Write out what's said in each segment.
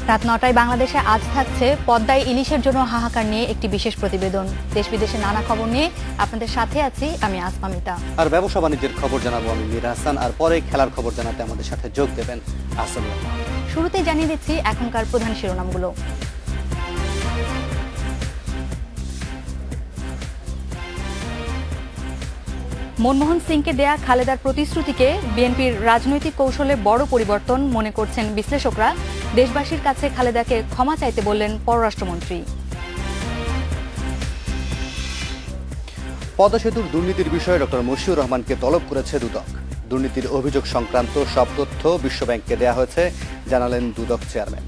রাত ৯টায় বাংলাদেশে আজ থাকছে পদ্মায় ইলিশের জন্য হাহাকার নিয়ে একটি বিশেষ প্রতিবেদন। দেশ বিদেশে নানা খবর নিয়ে আপনাদের সাথে আছি আমি আসমা মিতা। আর ব্যবসা বাণিজ্যের খবর জানাবো আমি মীর হাসান, আর পরে খেলার খবর জানাতে আমাদের সাথে যোগ দেবেন আসল। শুরুতেই জানিয়ে দিচ্ছি এখনকার প্রধান শিরোনামগুলো। মনমোহন সিংকে দেয়া খালেদার প্রতিশ্রুতিকে বিএনপির রাজনৈতিক কৌশলে বড় পরিবর্তন মনে করছেন বিশ্লেষকরা। দেশবাসীর কাছে খালেদাকে ক্ষমা চাইতে বললেন পররাষ্ট্রমন্ত্রী। পদ্মা সেতুর দুর্নীতির বিষয়ে ডক্টর মশিউর রহমানকে তলব করেছে দুদক। দুর্নীতির অভিযোগ সংক্রান্ত সব তথ্য বিশ্বব্যাংককে দেয়া হয়েছে, জানালেন দুদক চেয়ারম্যান।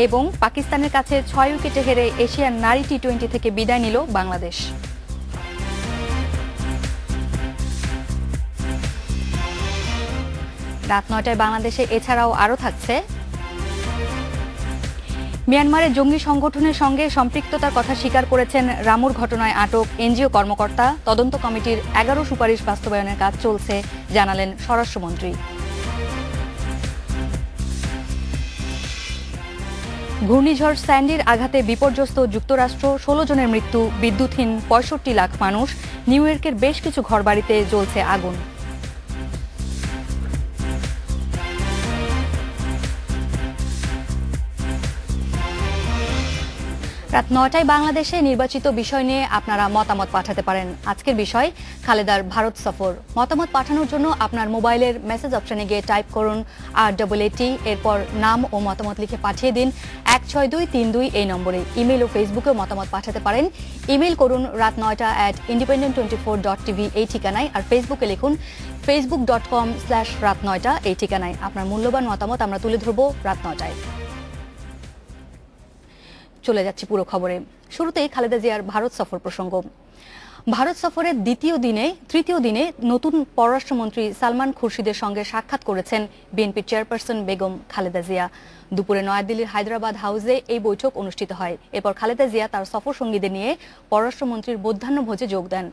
এবং পাকিস্তানের কাছে ৬ উইকেটে হেরে এশিয়ার নারী টি-20 থেকে বিদায় নিল বাংলাদেশ। রাত ৯টায় বাংলাদেশে এছাড়াও আরও থাকছে মিয়ানমারের জঙ্গি সংগঠনের সঙ্গে সম্পৃক্ততার কথা স্বীকার করেছেন রামুর ঘটনায় আটক এনজিও কর্মকর্তা। তদন্ত কমিটির ১১ সুপারিশ বাস্তবায়নের কাজ চলছে, জানালেন স্বরাষ্ট্রমন্ত্রী। ঘূর্ণিঝড় স্যান্ডির আঘাতে বিপর্যস্ত যুক্তরাষ্ট্র, ১৬ জনের মৃত্যু, বিদ্যুৎহীন ৬৫ লাখ মানুষ। নিউ ইয়র্কের বেশ কিছু ঘরবাড়িতে জ্বলছে আগুন। রাত ৯টায় বাংলাদেশে নির্বাচিত বিষয় নিয়ে আপনারা মতামত পাঠাতে পারেন। আজকের বিষয় খালেদার ভারত সফর। মতামত পাঠানোর জন্য আপনার মোবাইলের মেসেজ অপশনে গিয়ে টাইপ করুন RAAT, এরপর নাম ও মতামত লিখে পাঠিয়ে দিন ১৬২৩২ এই নম্বরে। ইমেল ও ফেসবুকেও মতামত পাঠাতে পারেন। ইমেল করুন রাত9টা@independent24.tv এই ঠিকানায়, আর ফেসবুকে লিখুন facebook.com/রাত9টা এই ঠিকানায়। আপনার মূল্যবান মতামত আমরা তুলে ধরব রাত ৯টায়। চলে যাচ্ছি পুরো খবরে। শুরুতেই খালেদা জিয়ার ভারত সফর প্রসঙ্গ। ভারত সফরের তৃতীয় দিনে নতুন পররাষ্ট্রমন্ত্রী সালমান খুরশিদের সঙ্গে সাক্ষাৎ করেছেন বিএনপির চেয়ারপারসন বেগম খালেদা জিয়া। দুপুরে নয়াদিল্লির হায়দ্রাবাদ হাউসে এই বৈঠক অনুষ্ঠিত হয়। এরপর খালেদা জিয়া তার সফর সঙ্গীদের নিয়ে পররাষ্ট্রমন্ত্রীর মধ্যাহ্নভোজে যোগ দেন।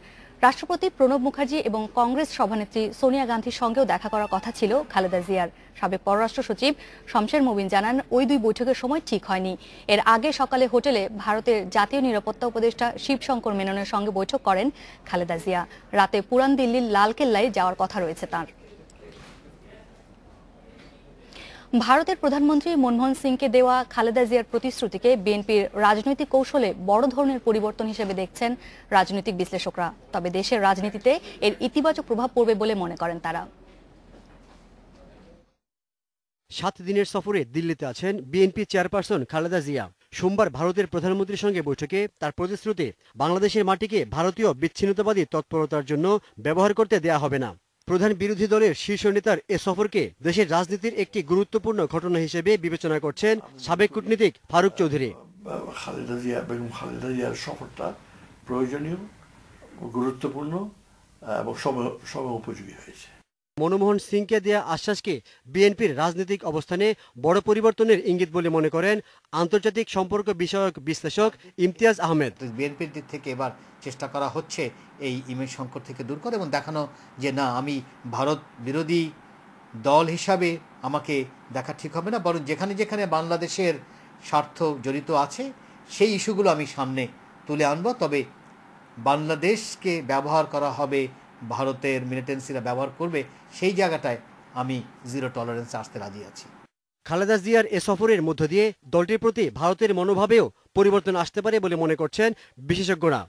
রাষ্ট্রপতি প্রণব মুখার্জি এবং কংগ্রেস সভানেত্রী সোনিয়া গান্ধীর সঙ্গেও দেখা করার কথা ছিল খালেদা জিয়ার। সাবেক পররাষ্ট্র সচিব শমশের মুবিন জানান, ওই দুই বৈঠকের সময় ঠিক হয়নি। এর আগে সকালে হোটেলে ভারতের জাতীয় নিরাপত্তা উপদেষ্টা শিবশঙ্কর মেননের সঙ্গে বৈঠক করেন খালেদা জিয়া। রাতে পুরান দিল্লির লালকেল্লায় যাওয়ার কথা রয়েছে তাঁর। ভারতের প্রধানমন্ত্রী মনমোহন সিংকে দেওয়া খালেদা জিয়ার প্রতিশ্রুতিকে বিএনপির রাজনৈতিক কৌশলে বড় ধরনের পরিবর্তন হিসেবে দেখছেন রাজনৈতিক বিশ্লেষকরা। তবে দেশের রাজনীতিতে এর ইতিবাচক প্রভাব পড়বে বলে মনে করেন তারা। ৭ দিনের সফরে দিল্লিতে আছেন বিএনপি চেয়ারপারসন খালেদা জিয়া। সোমবার ভারতের প্রধানমন্ত্রীর সঙ্গে বৈঠকে তার প্রতিশ্রুতি, বাংলাদেশের মাটিকে ভারতীয় বিচ্ছিন্নতাবাদী তৎপরতার জন্য ব্যবহার করতে দেয়া হবে না। প্রধান বিরোধী দলের শীর্ষ নেতার এ সফরকে দেশের রাজনীতির একটি গুরুত্বপূর্ণ ঘটনা হিসেবে বিবেচনা করছেন সাবেক কূটনীতিক ফারুক চৌধুরী। বেগম খালেদা জিয়ার সফরটা প্রয়োজনীয়, গুরুত্বপূর্ণ এবং সময় উপযোগী হয়েছে। মনমোহন সিংকে দেয়া আশ্বাসকে বিএনপির রাজনৈতিক অবস্থানে বড় পরিবর্তনের ইঙ্গিত বলে মনে করেন আন্তর্জাতিক সম্পর্ক বিষয়ক বিশ্লেষক ইমতিয়াজ আহমেদ। বিএনপির দিক থেকে এবার চেষ্টা করা হচ্ছে এই ইমেজ সংকট থেকে দূর করে এবং দেখানো যে না, আমি ভারত বিরোধী দল হিসাবে আমাকে দেখা ঠিক হবে না, বরং যেখানে যেখানে বাংলাদেশের স্বার্থ জড়িত আছে সেই ইস্যুগুলো আমি সামনে তুলে আনব। তবে বাংলাদেশকে ব্যবহার করা হবে, ভারতের মিলিটেন্সিরা ব্যবহার করবে, সেই জায়গাটায় আমি জিরো টলারেন্সে আসতে রাজি আছি। খালেদা জিয়ার এ সফরের মধ্য দিয়ে দলটির প্রতি ভারতের মনোভাবেও পরিবর্তন আসতে পারে বলে মনে করছেন বিশেষজ্ঞরা।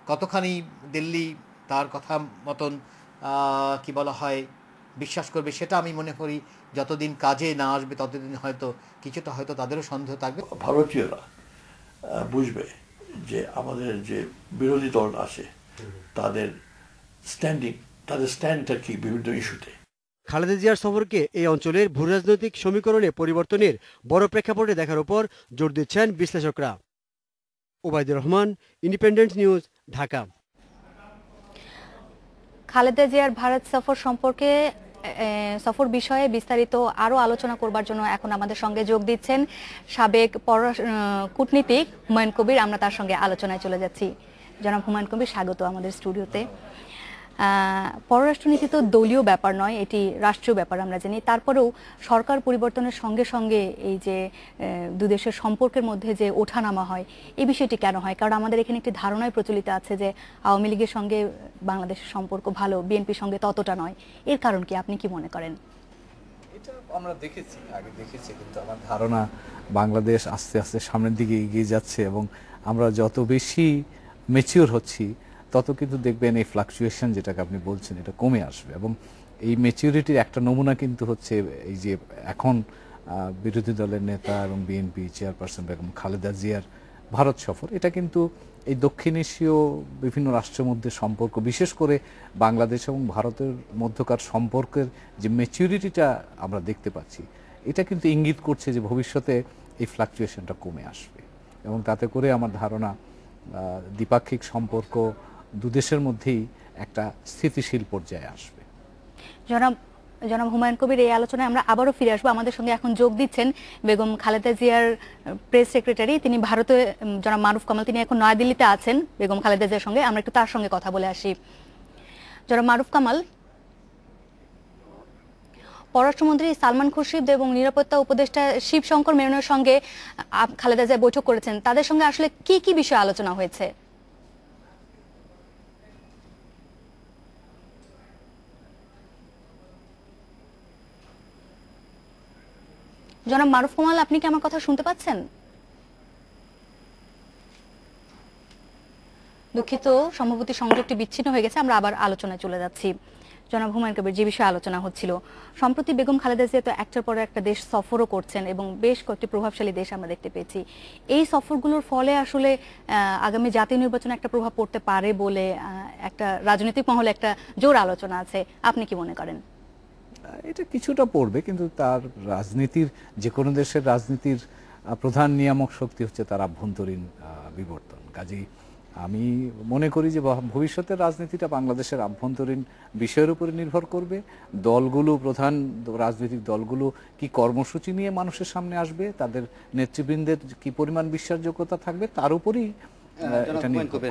কতখানি দিল্লি তার কথা মতন কি বলা হয় বিশ্বাস করবে, সেটা আমি মনে করি যতদিন কাজে না আসবে ততদিন হয়তো কিছুটা হয়তো তাদেরও সন্দেহ থাকবে। ভারতীয়রা বুঝবে যে আমাদের যে বিরোধী দল আছে তাদের স্ট্যান্ডটা কি বিভিন্ন ইস্যুতে। খালেদা জিয়ার সফরকে এই অঞ্চলের ভূরাজনৈতিক সমীকরণে পরিবর্তনের বড় প্রেক্ষাপটে দেখার উপর জোর দিচ্ছেন বিশ্লেষকরা। Obaidur Rahman, Independent News, Dhaka. খালেদা জিয়ার ভারত সফর সম্পর্কে সফর বিষয়ে বিস্তারিত আরো আলোচনা করবার জন্য এখন আমাদের সঙ্গে যোগ দিচ্ছেন সাবেক কূটনীতিক হুমায়ুন কবির। আমরা তার সঙ্গে আলোচনায় চলে যাচ্ছি। জনাব হুমায়ুন কবির, স্বাগত আমাদের স্টুডিওতে। পররাষ্ট্রনীতি তো দলীয় ব্যাপার নয়, এটি রাষ্ট্রীয় ব্যাপার আমরা জানি। তারপরেও সরকার পরিবর্তনের সঙ্গে সঙ্গে এই যে দুই দেশের সম্পর্কের মধ্যে যে ওঠানামা হয়, এই বিষয়টি কেন হয়? কারণ আমাদের এখানে একটি ধারণায় প্রচলিত আছে যে আওয়ামী লীগের সঙ্গে বাংলাদেশের সম্পর্ক ভালো, বিএনপির সঙ্গে ততটা নয়। এর কারণ কি, আপনি কি মনে করেন? এটা আমরা আগে দেখেছি, কিন্তু আমার ধারণা বাংলাদেশ আস্তে আস্তে সামনের দিকে এগিয়ে যাচ্ছে এবং আমরা যত বেশি ম্যাচিওর হচ্ছি তত কিন্তু দেখবেন এই ফ্লাকচুয়েশন যেটাকে আপনি বলছেন এটা কমে আসবে। এবং এই ম্যাচিউরিটির একটা নমুনা কিন্তু হচ্ছে এই যে এখন বিরোধী দলের নেতা এবং বিএনপি চেয়ারপারসন বেগম খালেদা জিয়ার ভারত সফর। এটা কিন্তু এই দক্ষিণ এশীয় বিভিন্ন রাষ্ট্রের মধ্যে সম্পর্ক, বিশেষ করে বাংলাদেশ এবং ভারতের মধ্যকার সম্পর্কের যে ম্যাচিউরিটিটা আমরা দেখতে পাচ্ছি, এটা কিন্তু ইঙ্গিত করছে যে ভবিষ্যতে এই ফ্লাকচুয়েশনটা কমে আসবে এবং তাতে করে আমার ধারণা দ্বিপাক্ষিক সম্পর্ক দুদেশের মধ্যেই একটা স্থিতিশীল পর্যায়ে আসবে। জনাব হুমায়ুন কবির, এই আলোচনায় আমরা আবারও ফিরে আসবো। আমাদের সঙ্গে এখন যোগ দিচ্ছেন বেগম খালেদা জিয়ার প্রেস সেক্রেটারি, তিনি ভারতে, জনাব মারুফ কামাল, তিনি এখন নয়াদিল্লিতে আছেন বেগম খালেদা জিয়ার সঙ্গে। আমরা একটু তার সঙ্গে কথা বলে আসি। জনাব মারুফ কামাল, পররাষ্ট্রমন্ত্রী সালমান খুরশিদ এবং নিরাপত্তা উপদেষ্টা শিবশঙ্কর মেননের সঙ্গে খালেদা জিয়া বৈঠক করেছেন। তাদের সঙ্গে আসলে কি কি বিষয়ে আলোচনা হয়েছে? জনাব মারুফ কামাল, আপনি কি আমার কথা শুনতে পাচ্ছেন? দুঃখিত, সম্ভবত সংযোগটি বিচ্ছিন্ন হয়ে গেছে। আমরা আবার আলোচনায় চলে যাচ্ছি। জনাব হুমায়ুন কবির, যে বিষয়ে আলোচনা হচ্ছিল, সম্প্রতি বেগম খালেদা জিয়া তো একটার পর একটা দেশ সফরও করছেন এবং বেশ কয়েকটি প্রভাবশালী দেশ আমরা দেখতে পেয়েছি। এই সফরগুলোর ফলে আসলে আগামী জাতীয় নির্বাচনে একটা প্রভাব পড়তে পারে বলে একটা রাজনৈতিক মহলে একটা জোর আলোচনা আছে। আপনি কি মনে করেন? এটা কিছুটা পড়বে, কিন্তু তার রাজনীতির, যে কোনো দেশের রাজনীতির প্রধান নিয়ামক শক্তি হচ্ছে তার আভ্যন্তরীণ বিবর্তন। কাজেই আমি মনে করি যে ভবিষ্যতের রাজনীতিটা বাংলাদেশের আভ্যন্তরীণ বিষয়ের উপরে নির্ভর করবে। দলগুলো, প্রধান রাজনৈতিক দলগুলো কি কর্মসূচি নিয়ে মানুষের সামনে আসবে, তাদের নেতৃবৃন্দের কি পরিমাণ বিশ্বাসযোগ্যতা থাকবে, তার উপরই।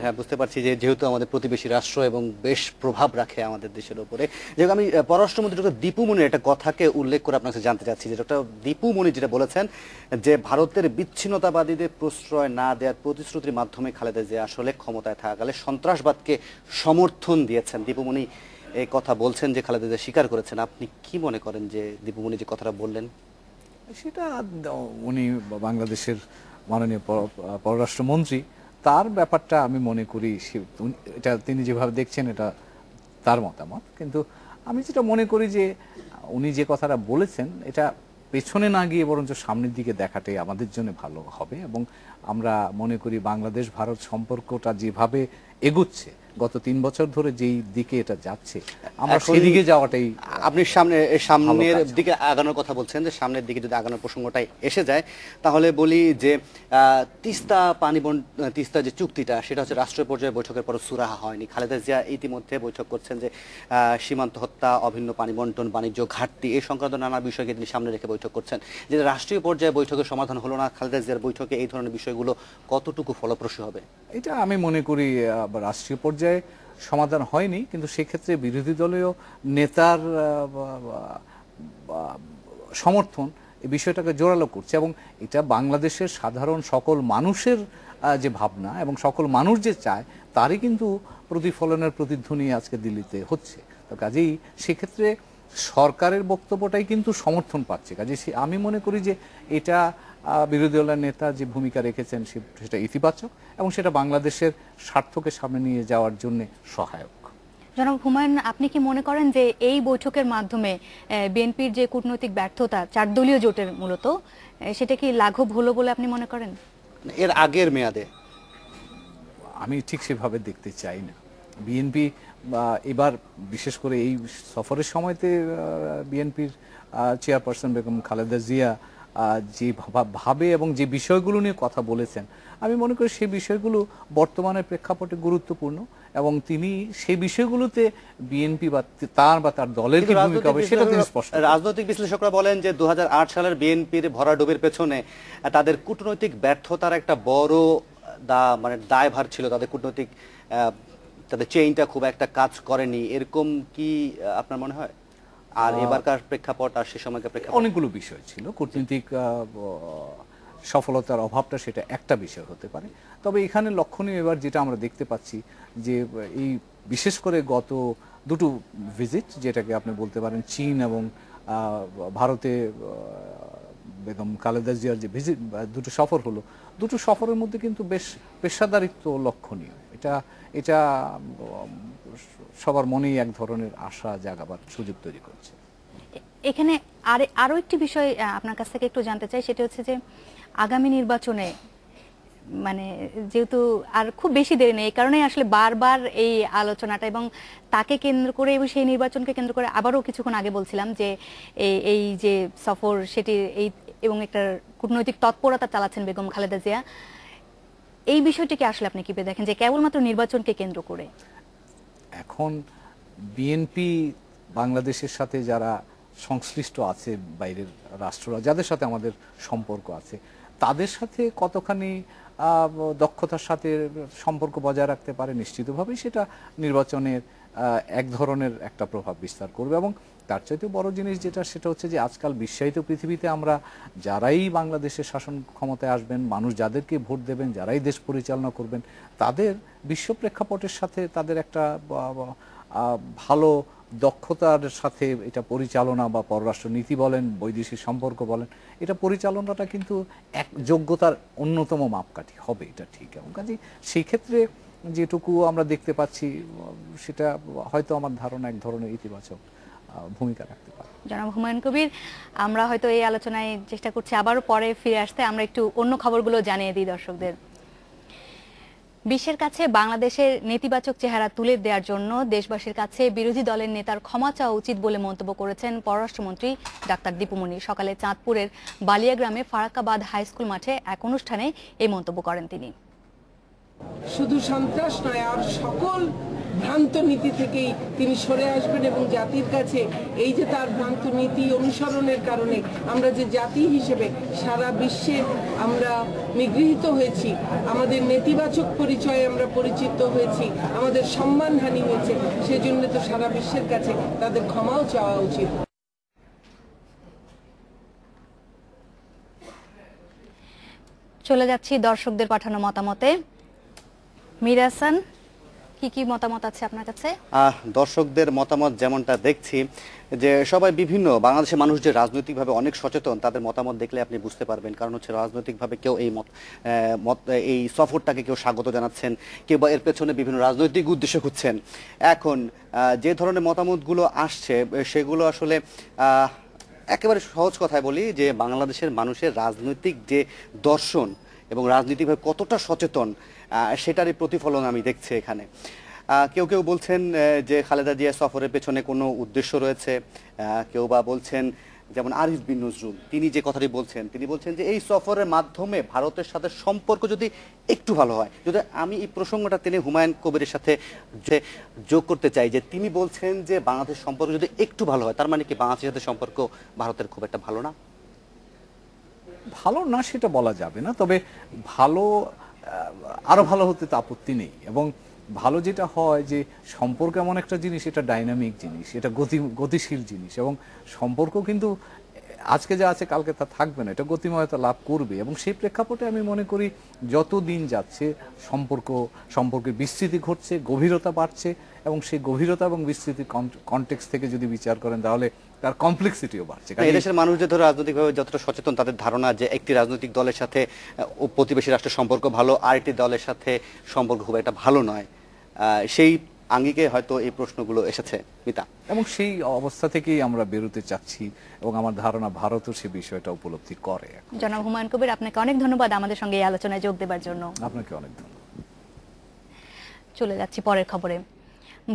হ্যাঁ, বুঝতে পারছি যে যেহেতু আমাদের প্রতিবেশী রাষ্ট্র এবং বেশ প্রভাব রাখে আমাদের দেশের উপরে, যেহেতু আমি পররাষ্ট্রমন্ত্রী ডক্টর দীপু মনির একটা কথাকে উল্লেখ করে আপনার কাছে জানতে চাচ্ছি যে ডক্টর দীপু মনি যেটা বলেছেন যে ভারতের বিচ্ছিন্নতাবাদীদের প্রশ্রয় না দেওয়ার প্রতিশ্রুতির মাধ্যমে খালেদা জিয়া আসলে ক্ষমতায় থাকাকালে সন্ত্রাসবাদকে সমর্থন দিয়েছেন। দীপু মনি এই কথা বলছেন যে খালেদা জিয়া স্বীকার করেছেন। আপনি কি মনে করেন যে দীপু মনি যে কথাটা বললেন সেটা, উনি বাংলাদেশের মাননীয় পররাষ্ট্রমন্ত্রী, তার ব্যাপারটা আমি মনে করি এটা তিনি যেভাবে দেখছেন এটা তার মতামত। কিন্তু আমি যেটা মনে করি যে উনি যে কথাটা বলেছেন এটা পেছনে না গিয়ে বরঞ্চ সামনের দিকে দেখাটাই আমাদের জন্য ভালো হবে। এবং আমরা মনে করি বাংলাদেশ ভারত সম্পর্কটা যেভাবে এগুচ্ছে, গত 3 বছর ধরে যেই দিকে এটা যাচ্ছে, আমরা সেই দিকে যাওয়াটাই। আপনি সামনের দিকে আগানোর কথা বলছেন, যে সামনের দিকে যদি আগানোর প্রসঙ্গটাই এসে যায়, তাহলে বলি যে তিস্তা যে চুক্তিটা, সেটা হচ্ছে রাষ্ট্রীয় পর্যায়ে বৈঠকের পর সুরাহা হয়নি। খালেদা জিয়া ইতিমধ্যে বৈঠক করছেন যে সীমান্ত হত্যা, অভিন্ন পানি বন্টন, বাণিজ্য ঘাটতি, এই সংক্রান্ত নানা বিষয়কে তিনি সামনে রেখে বৈঠক করছেন। যে রাষ্ট্রীয় পর্যায়ে বৈঠকের সমাধান হলো না, খালেদা জিয়ার বৈঠকে এই ধরনের বিষয়গুলো কতটুকু ফলপ্রসূ হবে? এটা আমি মনে করি রাষ্ট্রীয় পর্যায়ে সমাধান হয়নি, কিন্তু সেক্ষেত্রে বিরোধী দলীয় নেতার সমর্থন এই বিষয়টাকে জোরালো করছে। এবং এটা বাংলাদেশের সাধারণ সকল মানুষের যে ভাবনা এবং সকল মানুষ যে চায়, তারই কিন্তু প্রতিফলনের প্রতিধ্বনি আজকে দিল্লিতে হচ্ছে। তো কাজেই সেক্ষেত্রে সরকারের বক্তব্যটাই কিন্তু সমর্থন পাচ্ছে। কাজেই আমি মনে করি যে এটা বিরোধী দলের নেতা যে ভূমিকা রেখেছেন সেটা ইতিবাচক এবং সেটা বাংলাদেশের স্বার্থকে সামনে নিয়ে যাওয়ার জন্য সহায়ক। জনাব হুমায়ুন, আপনি কি মনে করেন যে এই বৈঠকের মাধ্যমে বিএনপির যে কূটনৈতিক ব্যর্থতা, 4 দলীয় জোটের মূলত, সেটা কি লাঘব হলো বলে আপনি মনে করেন? এর আগের মেয়াদে আমি ঠিক সেভাবে দেখতে চাই না। বিএনপি এবার বিশেষ করে এই সফরের সময়তে বিএনপির চেয়ারপারসন বেগম খালেদা জিয়া যে ভাবে এবং যে বিষয়গুলো নিয়ে কথা বলেছেন, আমি মনে করি সেই বিষয়গুলো বর্তমানের প্রেক্ষাপটে গুরুত্বপূর্ণ এবং তিনি সেই বিষয়গুলোতে বিএনপি বা তার দলের কি ভূমিকা হবে সেটা তিনি স্পষ্ট। রাজনৈতিক বিশ্লেষকরা বলেন যে 2008 সালের বিএনপির ভরাডুবির পেছনে তাদের কূটনৈতিক ব্যর্থতার একটা বড় দায়ভার ছিল। তাদের কূটনৈতিক তাদের চেইনটা খুব একটা কাজ করেনি, এরকম কি আপনার মনে হয়? আর এবারকার প্রেক্ষাপট আর সে সময়কার প্রেক্ষাপট অনেকগুলো বিষয় ছিল, কূটনীতিক সফলতার অভাবটা সেটা একটা বিষয় হতে পারে। তবে এখানে লক্ষণীয় এবার যেটা আমরা দেখতে পাচ্ছি যে এই বিশেষ করে গত দুটো ভিজিট, যেটাকে আপনি বলতে পারেন চীন এবং ভারতে বেগম খালেদা জিয়ার যে ভিজিট, দুটো সফর হলো, দুটো সফরের মধ্যে কিন্তু বেশ পেশাদারিত্ব লক্ষণীয়। এটা সবার মনেই এক ধরনের আশা জাগাবার সুযোগ তৈরি করছে। এখানে আরো একটি বিষয় আপনার কাছ থেকে একটু জানতে চাই, সেটা হচ্ছে যে আগামী নির্বাচনে মানে যেহেতু আর খুব বেশি দেরি নেই, এই কারণেই আসলে বারবার এই আলোচনাটা, এবং তাকে কেন্দ্র করে এবং সেই নির্বাচনকে কেন্দ্র করে আবারও কিছুক্ষণ আগে বলছিলাম যে এই যে সফর সেটি এই এবং একটা কূটনৈতিক তৎপরতা চালাচ্ছেন বেগম খালেদা জিয়া, এই বিষয়টিকে আসলে আপনি কিভাবে দেখেন যে কেবলমাত্র নির্বাচনকে কেন্দ্র করে? এখন বিএনপি বাংলাদেশের সাথে যারা সংশ্লিষ্ট আছে, বাইরের রাষ্ট্ররা যাদের সাথে আমাদের সম্পর্ক আছে, তাদের সাথে কতখানি দক্ষতার সাথে সম্পর্ক বজায় রাখতে পারে, নিশ্চিতভাবেই সেটা নির্বাচনের এক ধরনের একটা প্রভাব বিস্তার করবে। এবং তার চাইতে বড় জিনিস যেটা, সেটা হচ্ছে যে আজকাল বিশ্বায়িত পৃথিবীতে আমরা যারাই বাংলাদেশের শাসন ক্ষমতায় আসবেন, মানুষ যাদেরকে ভোট দেবেন, যারাই দেশ পরিচালনা করবেন, তাদের বিশ্ব প্রেক্ষাপটের সাথে তাদের একটা ভালো দক্ষতার সাথে এটা পরিচালনা বা পররাষ্ট্র নীতি বলেন, বৈদেশিক সম্পর্ক বলেন, এটা পরিচালনাটা কিন্তু এক যোগ্যতার অন্যতম মাপকাঠি হবে, এটা ঠিক। এবং কাজে সেই ক্ষেত্রে যেটুকু আমরা দেখতে পাচ্ছি সেটা হয়তো আমার ধারণা এক ধরনের ইতিবাচক ভূমিকা রাখতে পারে। জনাব হুমায়ুন কবির, আমরা হয়তো এই আলোচনায় চেষ্টা করছি আবারও পরে ফিরে আসতে, আমরা একটু অন্য খবরগুলো জানিয়ে দিই দর্শকদের। বিশ্বের কাছে বাংলাদেশের নেতিবাচক চেহারা তুলে দেওয়ার জন্য দেশবাসীর কাছে বিরোধী দলের নেতার ক্ষমা চাওয়া উচিত বলে মন্তব্য করেছেন পররাষ্ট্রমন্ত্রী ডাক্তার দীপু মনি। সকালে চাঁদপুরের বালিয়াগ্রামে ফারাক্কাবাদ হাই স্কুল মাঠে এক অনুষ্ঠানে এই মন্তব্য করেন তিনি। শুধু সন্ত্রাস নয়, আর সকল ভ্রান্ত নীতি থেকেই তিনি সরে আসবেন এবং জাতির কাছে এই যে তার ভ্রান্ত নীতি অনুসরণের কারণে আমরা যে জাতি হিসেবে সারা বিশ্বে আমরা নিগৃহীত হয়েছি, আমাদের নেতিবাচক পরিচয়ে আমরা পরিচিত হয়েছি, আমাদের সম্মানহানি হয়েছে, সেজন্য তো সারা বিশ্বের কাছে তাদের ক্ষমাও চাওয়া উচিত। চলে যাচ্ছি দর্শকদের পাঠানো মতামতে। মীর হাসান, কি মতামত আছে আপনার কাছে? দর্শকদের মতামত যেমনটা দেখছি যে সবাই বিভিন্ন, বাংলাদেশের মানুষ যে রাজনৈতিকভাবে অনেক সচেতন, তাদের মতামত দেখলে আপনি বুঝতে পারবেন। কারণ হচ্ছে রাজনৈতিকভাবে কেউ এই সফরটাকে কেউ স্বাগত জানাচ্ছেন, কেউ বা এর পেছনে বিভিন্ন রাজনৈতিক উদ্দেশ্য খুঁজছেন। এখন যে ধরনের মতামতগুলো আসছে সেগুলো আসলে একেবারে সহজ কথায় বলি যে বাংলাদেশের মানুষের রাজনৈতিক যে দর্শন এবং রাজনীতিভাবে কতটা সচেতন সেটারই প্রতিফলন আমি দেখছি এখানে। কেউ কেউ বলছেন যে খালেদা জিয়া সফরের পেছনে কোনো উদ্দেশ্য রয়েছে, কেউ বা বলছেন, যেমন আরিফ বিন নজরুল, তিনি যে কথাটি বলছেন, তিনি বলছেন যে এই সফরের মাধ্যমে ভারতের সাথে সম্পর্ক যদি একটু ভালো হয়। যদি আমি এই প্রসঙ্গটা তিনি হুমায়ুন কবিরের সাথে যে যোগ করতে চাই, যে তিনি বলছেন যে বাংলাদেশ সম্পর্ক যদি একটু ভালো হয়, তার মানে কি বাংলাদেশের সাথে সম্পর্ক ভারতের খুব একটা ভালো না? ভালো না সেটা বলা যাবে না, তবে ভালো, আরো ভালো হতে তো আপত্তি নেই। এবং ভালো যেটা হয় যে সম্পর্ক এমন একটা জিনিস, এটা ডাইনামিক জিনিস, এটা গতিশীল জিনিস, এবং সম্পর্ক কিন্তু আজকে যা আছে কালকে তা থাকবে না, এটা গতিময়তা লাভ করবে। এবং সেই প্রেক্ষাপটে আমি মনে করি যত দিন যাচ্ছে সম্পর্কের বিস্তৃতি ঘটছে, গভীরতা বাড়ছে, এবং সেই গভীরতা এবং বিস্তৃতির কনটেক্সট থেকে যদি বিচার করেন তাহলে তার কমপ্লেক্সিটিও বাড়ছে। এদেশের মানুষ যে ধরো রাজনৈতিকভাবে যতটা সচেতন, তাদের ধারণা যে একটি রাজনৈতিক দলের সাথে প্রতিবেশী রাষ্ট্রের সম্পর্ক ভালো, আরেকটি দলের সাথে সম্পর্ক খুব একটা ভালো নয়, সেই আঙ্গিকে হয়তো এই প্রশ্নগুলো এসেছে মিতা। এবং সেই অবস্থা থেকেই আমরা বেরোতে চাচ্ছি, এবং আমার ধারণা ভারতও সে বিষয়টা উপলব্ধি করে। জনাব হুমায়ুন কবির, আপনাকে অনেক ধন্যবাদ আমাদের সঙ্গে এই আলোচনায় যোগ দেবার জন্য। আপনাকে অনেক ধন্যবাদ। চলে যাচ্ছি পরের খবরে।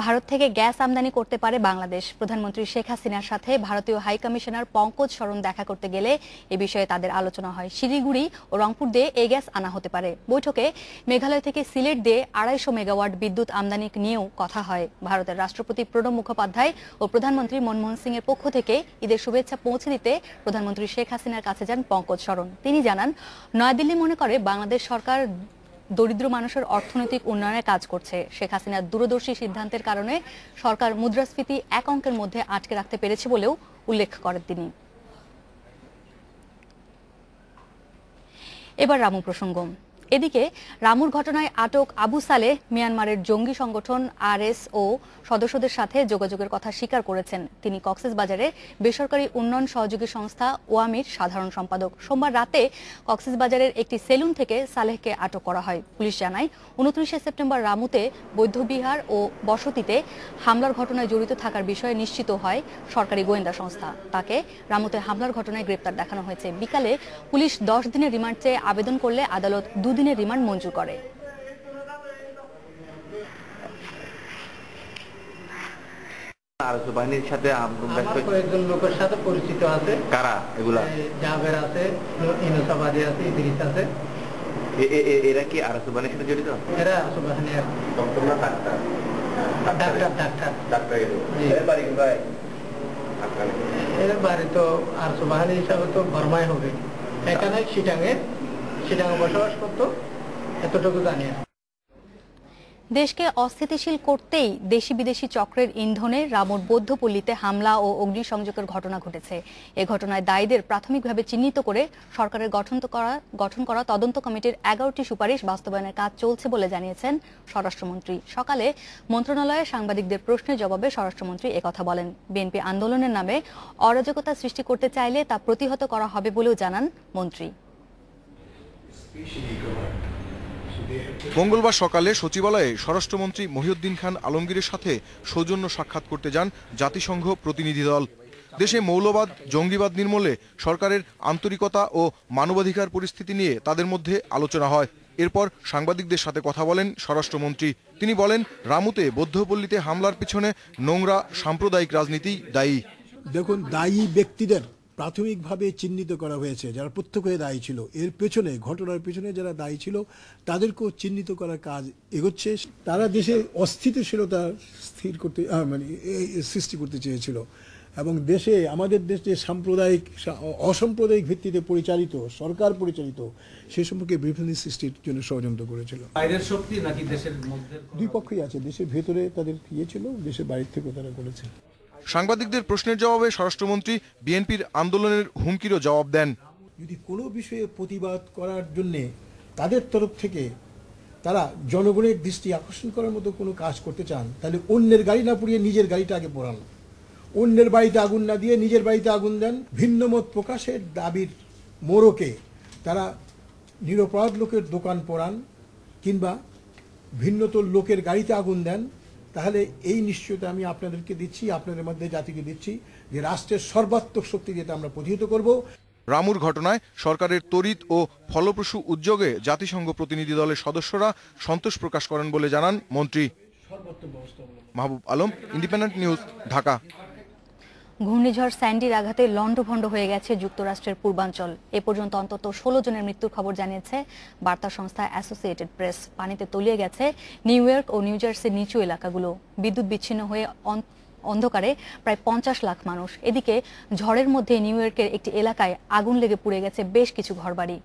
ভারত থেকে গ্যাস আমদানি করতে পারে বাংলাদেশ। প্রধানমন্ত্রী শেখ হাসিনার সাথে ভারতীয় হাই কমিশনার পঙ্কজ শরণ দেখা করতে গেলে এ বিষয়ে তাদের আলোচনা হয়। শিলিগুড়ি ও রংপুর দিয়ে এই গ্যাস আনা হতে পারে। বৈঠকে মেঘালয় থেকে সিলেট দিয়ে 250 মেগাওয়াট বিদ্যুৎ আমদানি নিয়েও কথা হয়। ভারতের রাষ্ট্রপতি প্রণব মুখোপাধ্যায় ও প্রধানমন্ত্রী মনমোহন সিং এর পক্ষ থেকে ঈদের শুভেচ্ছা পৌঁছে দিতে প্রধানমন্ত্রী শেখ হাসিনার কাছে যান পঙ্কজ শরণ। তিনি জানান, নয়াদিল্লি মনে করে বাংলাদেশ সরকার দরিদ্র মানুষের অর্থনৈতিক উন্নয়নে কাজ করছে। শেখ হাসিনার দূরদর্শী সিদ্ধান্তের কারণে সরকার মুদ্রাস্ফীতি 1 অঙ্কের মধ্যে আটকে রাখতে পেরেছে বলেও উল্লেখ করেন তিনি। এবার রামু প্রসঙ্গ। এদিকে রামুর ঘটনায় আটক আবু সালেহ মিয়ানমারের জঙ্গি সংগঠন আরএসও সদস্যদের সাথে যোগাযোগের কথা স্বীকার করেছেন। তিনি কক্সবাজারে বেসরকারি উন্নয়ন সহযোগী সংস্থা ওয়ামির সাধারণ সম্পাদক। সোমবার রাতে কক্সবাজারের একটি সেলুন থেকে সালেহকে আটক করা হয়। পুলিশ জানায় 29 সেপ্টেম্বর রামুতে বৌদ্ধবিহার ও বসতিতে হামলার ঘটনায় জড়িত থাকার বিষয়ে নিশ্চিত হয় সরকারি গোয়েন্দা সংস্থা। তাকে রামুতে হামলার ঘটনায় গ্রেপ্তার দেখানো হয়েছে। বিকালে পুলিশ 10 দিনের রিমান্ড চেয়ে আবেদন করলে আদালত 2 দিনের রিমান্ড মঞ্জুর করে। বাহিনীর সাথে কয়েকজন লোকের সাথে পরিচিত আছে। কারা এগুলা? জাবের আছে, ইনুসাবাদী আছে, ইদ্রিস আছে। এরা কি আরএস বাহিনীর সাথে জড়িত? এরা আরএস বাহিনীর ডাক্তার। এর বাড়ি তো আরএস বাহিনী হিসাবে তো বর্মায় হবে। এখানে শিটাঙে বসবাস করতো, এতটুকু জানি। দেশকে অস্থিতিশীল করতেই দেশি বিদেশি চক্রের ইন্ধনে রামুর বৌদ্ধপল্লীতে হামলা ও অগ্নিসংযোগের ঘটনা ঘটেছে। এ ঘটনায় দায়ীদের প্রাথমিকভাবে চিহ্নিত করে সরকারের গঠন করা তদন্ত কমিটির 11টি সুপারিশ বাস্তবায়নের কাজ চলছে বলে জানিয়েছেন স্বরাষ্ট্রমন্ত্রী। সকালে মন্ত্রণালয়ে সাংবাদিকদের প্রশ্নের জবাবে স্বরাষ্ট্রমন্ত্রী একথা বলেন। বিএনপি আন্দোলনের নামে অরাজকতা সৃষ্টি করতে চাইলে তা প্রতিহত করা হবে বলেও জানান মন্ত্রী। মঙ্গলবার সকালে সচিবালয়ে স্বরাষ্ট্রমন্ত্রী মহিউদ্দিন খান আলমগীরের সাথে সৌজন্য সাক্ষাৎ করতে যান জাতিসংঘ প্রতিনিধি দল। দেশে মৌলবাদ, জঙ্গিবাদ নির্মূলে সরকারের আন্তরিকতা ও মানবাধিকার পরিস্থিতি নিয়ে তাদের মধ্যে আলোচনা হয়। এরপর সাংবাদিকদের সাথে কথা বলেন স্বরাষ্ট্রমন্ত্রী। তিনি বলেন, রামুতে বৌদ্ধপল্লীতে হামলার পিছনে নোংরা সাম্প্রদায়িক রাজনীতি দায়ী। দেখুন, দায়ী ব্যক্তিদের প্রাথমিকভাবে চিহ্নিত করা হয়েছে, যারা প্রত্যক্ষ হয়ে দায়ী ছিল। এর পেছনে, ঘটনার পেছনে যারা দায়ী ছিল তাদেরকেও চিহ্নিত করার কাজ এগোচ্ছে। তারা দেশে অস্থিতিশীলতা সৃষ্টি করতে চেয়েছিল এবং দেশে, আমাদের দেশে অসাম্প্রদায়িক ভিত্তিতে পরিচালিত, সরকার পরিচালিত, সে সম্পর্কে বিভ্রান্তি সৃষ্টির জন্য ষড়যন্ত্র করেছিল। বাইরের শক্তি নাকি দেশের মধ্যে? দুই পক্ষই আছে। দেশের ভেতরে তাদের ছিল, দেশের বাইরে থেকেও তারা করেছে। সাংবাদিকদের প্রশ্নের জবাবে স্বরাষ্ট্রমন্ত্রী বিএনপির আন্দোলনের হুমকিরও জবাব দেন। যদি কোনো বিষয়ে প্রতিবাদ করার জন্যে তাদের তরফ থেকে তারা জনগণের দৃষ্টি আকর্ষণ করার মতো কোনো কাজ করতে চান, তাহলে অন্যের গাড়ি না পুড়িয়ে নিজের গাড়িটা আগে পোড়ান। অন্যের বাড়িতে আগুন না দিয়ে নিজের বাড়িতে আগুন দেন। ভিন্ন মত প্রকাশের দাবির মোড়কে তারা নিরপরাধ লোকের দোকান পোড়ান কিংবা ভিন্নতর লোকের গাড়িতে আগুন দেন, তাহলে এই নিশ্চয়তা আমি আপনাদেরকে দিচ্ছি, আপনাদের মধ্যে জাতিকে দিচ্ছি, যে রাষ্ট্রের সর্বাত্মক শক্তি যেটা আমরা প্রতিহত করব। রামুর ঘটনায় সরকারের তড়িৎ ও ফলপ্রসূ উদ্যোগে জাতিসংঘ প্রতিনিধি দলের সদস্যরা সন্তোষ প্রকাশ করেন বলে জানান মন্ত্রী। Mahbub Alam, independent News, Dhaka. ঘূর্ণিঝড় স্যান্ডির আঘাতে লণ্ডভণ্ড হয়ে গেছে যুক্তরাষ্ট্রের পূর্বাঞ্চল। এ পর্যন্ত অন্তত 16 জনের মৃত্যুর খবর জানিয়েছে বার্তা সংস্থা অ্যাসোসিয়েটেড প্রেস। পানিতে তলিয়ে গেছে নিউ ইয়র্ক ও নিউ জার্সির নিচু এলাকাগুলো। বিদ্যুৎ বিচ্ছিন্ন হয়ে অন্ধকারে প্রায় 50 লাখ মানুষ। এদিকে ঝড়ের মধ্যে নিউ ইয়র্কের একটি এলাকায় আগুন লেগে পুড়ে গেছে বেশ কিছু ঘরবাড়ি।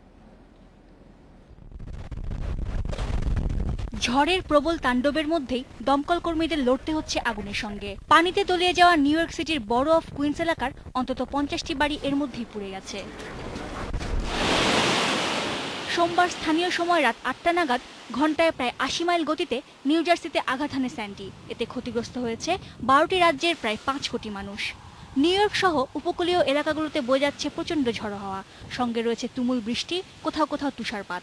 ঝড়ের প্রবল তাণ্ডবের মধ্যেই দমকল কর্মীদের লড়তে হচ্ছে আগুনের সঙ্গে। পানিতে তলিয়ে যাওয়া নিউ ইয়র্ক সিটির বরো অফ কুইন্স এলাকার অন্তত 50টি বাড়ি এর মধ্যেই পুড়ে গেছে। সোমবার স্থানীয় সময় রাত 8টা নাগাদ ঘন্টায় প্রায় 80 মাইল গতিতে নিউ জার্সিতে আঘাত হানে স্যান্ডি। এতে ক্ষতিগ্রস্ত হয়েছে 12টি রাজ্যের প্রায় 5 কোটি মানুষ। নিউ ইয়র্ক সহ উপকূলীয় এলাকাগুলোতে বয়ে যাচ্ছে প্রচন্ড ঝড়ো হাওয়া, সঙ্গে রয়েছে তুমুল বৃষ্টি, কোথাও কোথাও তুষারপাত।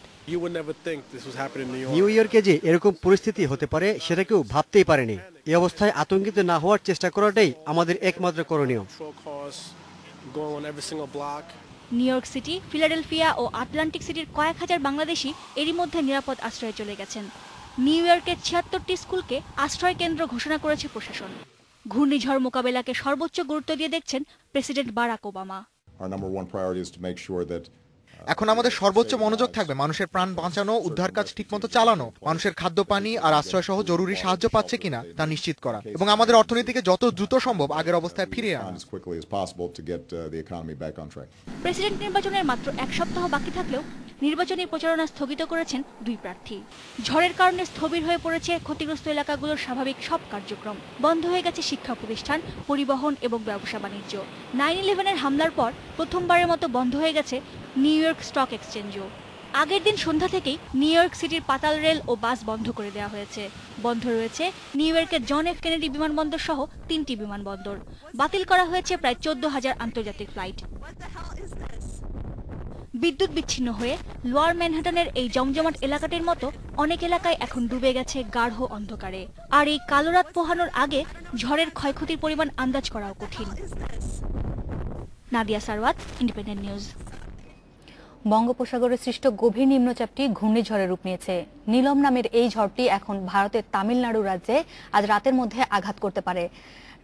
নিউ ইয়র্কে যে এরকম পরিস্থিতি হতে পারে সেটা কেউ ভাবতেই পারেনি। এই অবস্থায় আতঙ্কিত না হওয়ার চেষ্টা করাটাই আমাদের একমাত্র করণীয়। নিউ ইয়র্ক সিটি, ফিলাডেলফিয়া ও আটলান্টিক সিটির কয়েক হাজার বাংলাদেশি এরই মধ্যে নিরাপদ আশ্রয়ে চলে গেছেন। নিউ ইয়র্কের 76টি স্কুলকে আশ্রয় কেন্দ্র ঘোষণা করেছে প্রশাসন। ঘূর্ণিঝড় মোকাবেলাকে সর্বোচ্চ গুরুত্ব দিয়ে দেখছেন প্রেসিডেন্ট বারাক ওবামা। এখন আমাদের সর্বোচ্চ মনোযোগ থাকবে মানুষের প্রাণ বাঁচানো, উদ্ধার কাজ ঠিকমতো চালানো, মানুষের খাদ্য পানি আর আশ্রয় সহ জরুরি সাহায্য পাচ্ছে কিনা তা নিশ্চিত করা এবং আমাদের অর্থনীতিকে যত দ্রুত সম্ভব আগের অবস্থায় ফিরিয়ে আনা। প্রেসিডেন্ট নির্বাচনের মাত্র 1 সপ্তাহ বাকি থাকলেও নির্বাচনী প্রচারণা স্থগিত করেছেন দুই প্রার্থী। ঝড়ের কারণে স্থবির হয়ে পড়েছে ক্ষতিগ্রস্ত এলাকাগুলোর স্বাভাবিক সব কার্যক্রম। বন্ধ হয়ে গেছে শিক্ষা প্রতিষ্ঠান, পরিবহন এবং ব্যবসা বাণিজ্য। 9/11-এর হামলার পর প্রথমবারের মতো বন্ধ হয়ে গেছে নিউ ইয়র্ক স্টক এক্সচেঞ্জও। আগের দিন সন্ধ্যা থেকেই নিউ ইয়র্ক সিটির পাতাল রেল ও বাস বন্ধ করে দেওয়া হয়েছে। বন্ধ রয়েছে নিউ ইয়র্কের জন এফ কেনেডি বিমানবন্দর সহ 3টি বিমানবন্দর। বাতিল করা হয়েছে প্রায় 14,000 আন্তর্জাতিক ফ্লাইট। বিদ্যুৎ বিচ্ছিন্ন হয়ে লোয়ার ম্যানহাটনের এই জমজমাট এলাকাটির মতো অনেক এলাকায় এখন ডুবে গেছে গাঢ় অন্ধকারে। আর এই কালো রাত পোহানোর আগে ঝড়ের ক্ষয়ক্ষতির পরিমাণ আন্দাজ করাও কঠিন। Nadia Sarwat, independent news. বঙ্গোপসাগরে সৃষ্ট গভীর নিম্নচাপটি ঘূর্ণিঝড়ের রূপ নিয়েছে। নীলম নামের এই ঝড়টি এখন ভারতের তামিলনাড়ু রাজ্যে আজ রাতের মধ্যে আঘাত করতে পারে।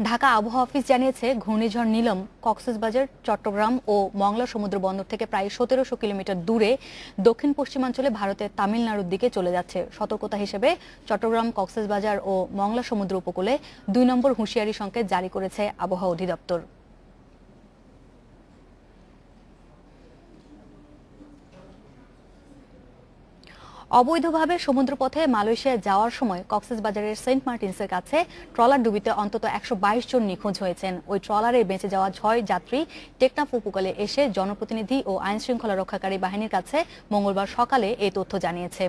ঢাকা আবহাওয়া অফিস জানিয়েছে, ঘূর্ণিঝড় নীলম কক্সবাজার, চট্টগ্রাম ও মংলা সমুদ্র বন্দর থেকে প্রায় 1700 কিলোমিটার দূরে দক্ষিণ পশ্চিমাঞ্চলে ভারতের তামিলনাড়ুর দিকে চলে যাচ্ছে। সতর্কতা হিসেবে চট্টগ্রাম, কক্সবাজার ও মংলা সমুদ্র উপকূলে 2 নম্বর হুঁশিয়ারি সংকেত জারি করেছে আবহাওয়া অধিদপ্তর। অবৈধভাবে সমুদ্রপথে মালয়েশিয়া যাওয়ার সময় কক্সবাজারের সেন্ট মার্টিনসের কাছে ট্রলার ডুবিতে অন্তত 122 জন নিখোঁজ হয়েছেন। ওই ট্রলারে বেঁচে যাওয়া 6 যাত্রী টেকনাফ উপকূলে এসে জনপ্রতিনিধি ও আইন শৃঙ্খলা রক্ষাকারী বাহিনীর কাছে মঙ্গলবার সকালে এই তথ্য জানিয়েছে।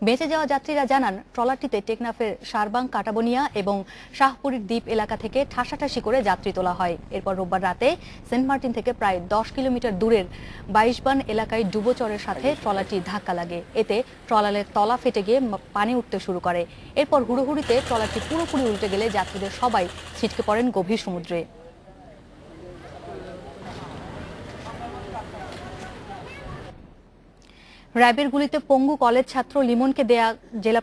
বেঁচে যাওয়া যাত্রীরা জানান, ট্রলারটিতে টেকনাফের সারবাং, কাটাবনিয়া এবং শাহপুরীর দ্বীপ এলাকা থেকে ঠাসাঠাসি করে যাত্রী তোলা হয়। এরপর রোববার রাতে সেন্ট মার্টিন থেকে প্রায় 10 কিলোমিটার দূরের 22 বান এলাকায় ডুবোচরের সাথে ট্রলারটি ধাক্কা লাগে। এতে ট্রলারের তলা ফেটে গিয়ে পানি উঠতে শুরু করে। এরপর হুড়োহুড়িতে ট্রলারটি পুরোপুরি উল্টে গেলে যাত্রীদের সবাই ছিটকে পড়েন গভীর সমুদ্রে। র্যাবের গুলিতে পঙ্গু কলেজ ছাত্র লিমনকে দেয়া জেলা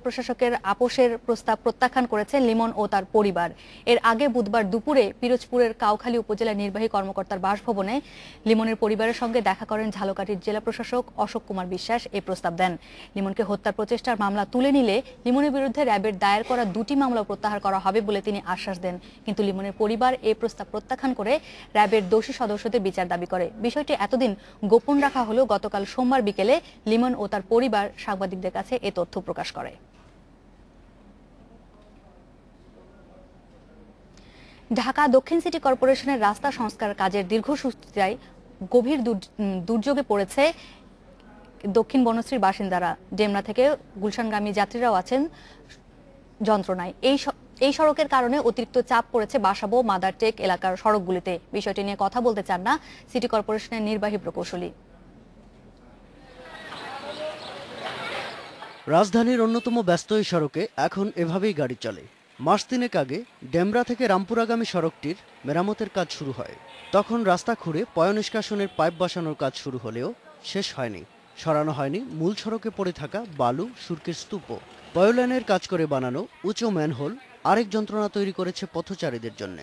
প্রশাসকের আপোষের প্রস্তাব প্রত্যাখ্যান করেছেন লিমন ও তার পরিবার। এর আগে বুধবার দুপুরে পিরোজপুরের কাউখালী উপজেলা নির্বাহী কর্মকর্তার বাসভবনে লিমনের পরিবারের সঙ্গে দেখা করেন ঝালকাঠির জেলা প্রশাসক অশোক কুমার বিশ্বাস। এই প্রস্তাব দেন। লিমনকে হত্যার প্রচেষ্টার মামলা তুলে নিলে লিমনের বিরুদ্ধে র্যাবের দায়ের করা 2টি মামলা প্রত্যাহার করা হবে বলে তিনি আশ্বাস দেন। কিন্তু লিমনের পরিবার এই প্রস্তাব প্রত্যাখ্যান করে র্যাবের দোষী সদস্যদের বিচার দাবি করে। বিষয়টি এতদিন গোপন রাখা হলেও গতকাল সোমবার বিকেলে লিমন ও তার পরিবার সাংবাদিকদের কাছে এ তথ্য প্রকাশ করে। ঢাকা দক্ষিণ সিটি কর্পোরেশনের রাস্তা সংস্কার কাজের দীর্ঘসূত্রিতায় গভীর দুর্যোগে পড়েছে দক্ষিণ বনশ্রীর বাসিন্দারা। ডেমরা থেকে গুলশানগামী যাত্রীরাও আছেন যন্ত্রণায়। এই সড়কের কারণে অতিরিক্ত চাপ পড়েছে বাসাবো, মাদারটেক এলাকার সড়কগুলিতে। বিষয়টি নিয়ে কথা বলতে চান না সিটি কর্পোরেশনের নির্বাহী প্রকৌশলী। রাজধানীর অন্যতম ব্যস্ত এই সড়কে এখন এভাবেই গাড়ি চলে। মাস 3 আগে ডেমরা থেকে রামপুরাগামী সড়কটির মেরামতের কাজ শুরু হয়। তখন রাস্তা খুঁড়ে পয়ঃনিষ্কাশনের পাইপ বসানোর কাজ শুরু হলেও শেষ হয়নি। সরানো হয়নি মূল সড়কে পড়ে থাকা বালু, সুরকির স্তূপ। পয়োলাইনের কাজ করে বানানো উঁচু ম্যানহোল আরেক যন্ত্রণা তৈরি করেছে পথচারীদের জন্য।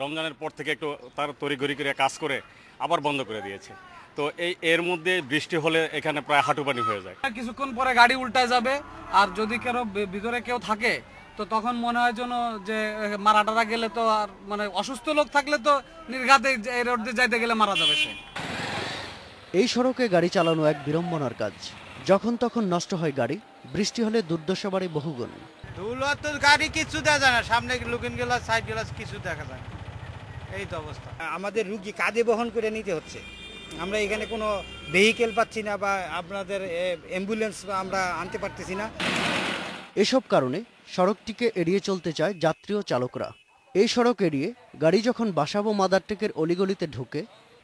রমজানের পর থেকে একটু তার তড়িঘড়ি করে কাজ করে আবার বন্ধ করে দিয়েছে। তো এর মধ্যে বৃষ্টি হলে এখানে প্রায় হাঁটু পানি হয়ে যায়। কিছুক্ষণ পরে গাড়ি উল্টায় যাবে, আর যদি কেউ ভিতরে কেউ থাকে তো তখন মনে হয় যেন যে মারাটারা গেলে তো আর মানে অসুস্থ লোক থাকলে তো নির্ঘাতে এই রোড দিয়ে যাইতে গেলে মারা যাবে সে। এই সড়কে গাড়ি চালানো এক বিড়ম্বনার কাজ। যখন তখন নষ্ট হয় গাড়ি, বৃষ্টি হলে দুর্দশা বাড়ে বহুগুণ। ধুলো তো গাড়ি কিছু দেখা যায় না, সামনে লুকিং গ্লাস, সাইড গ্লাস কিছু দেখা যায় না। এই তো অবস্থা। আমাদের রুগী কাঁধে বহন করে নিতে হচ্ছে। আমরা এখানে কোনো ভেহিকেল পাচ্ছি না বা আপনাদের অ্যাম্বুলেন্স আমরা আনতে পারতেছি না। এসব কারণে সড়কটিকে এড়িয়ে চলতে চায় যাত্রী ও চালকরা। এই সড়ক এড়িয়ে গাড়ি যখন বাসাবো, মাদারটেকের অলিগলিতে ঢুকে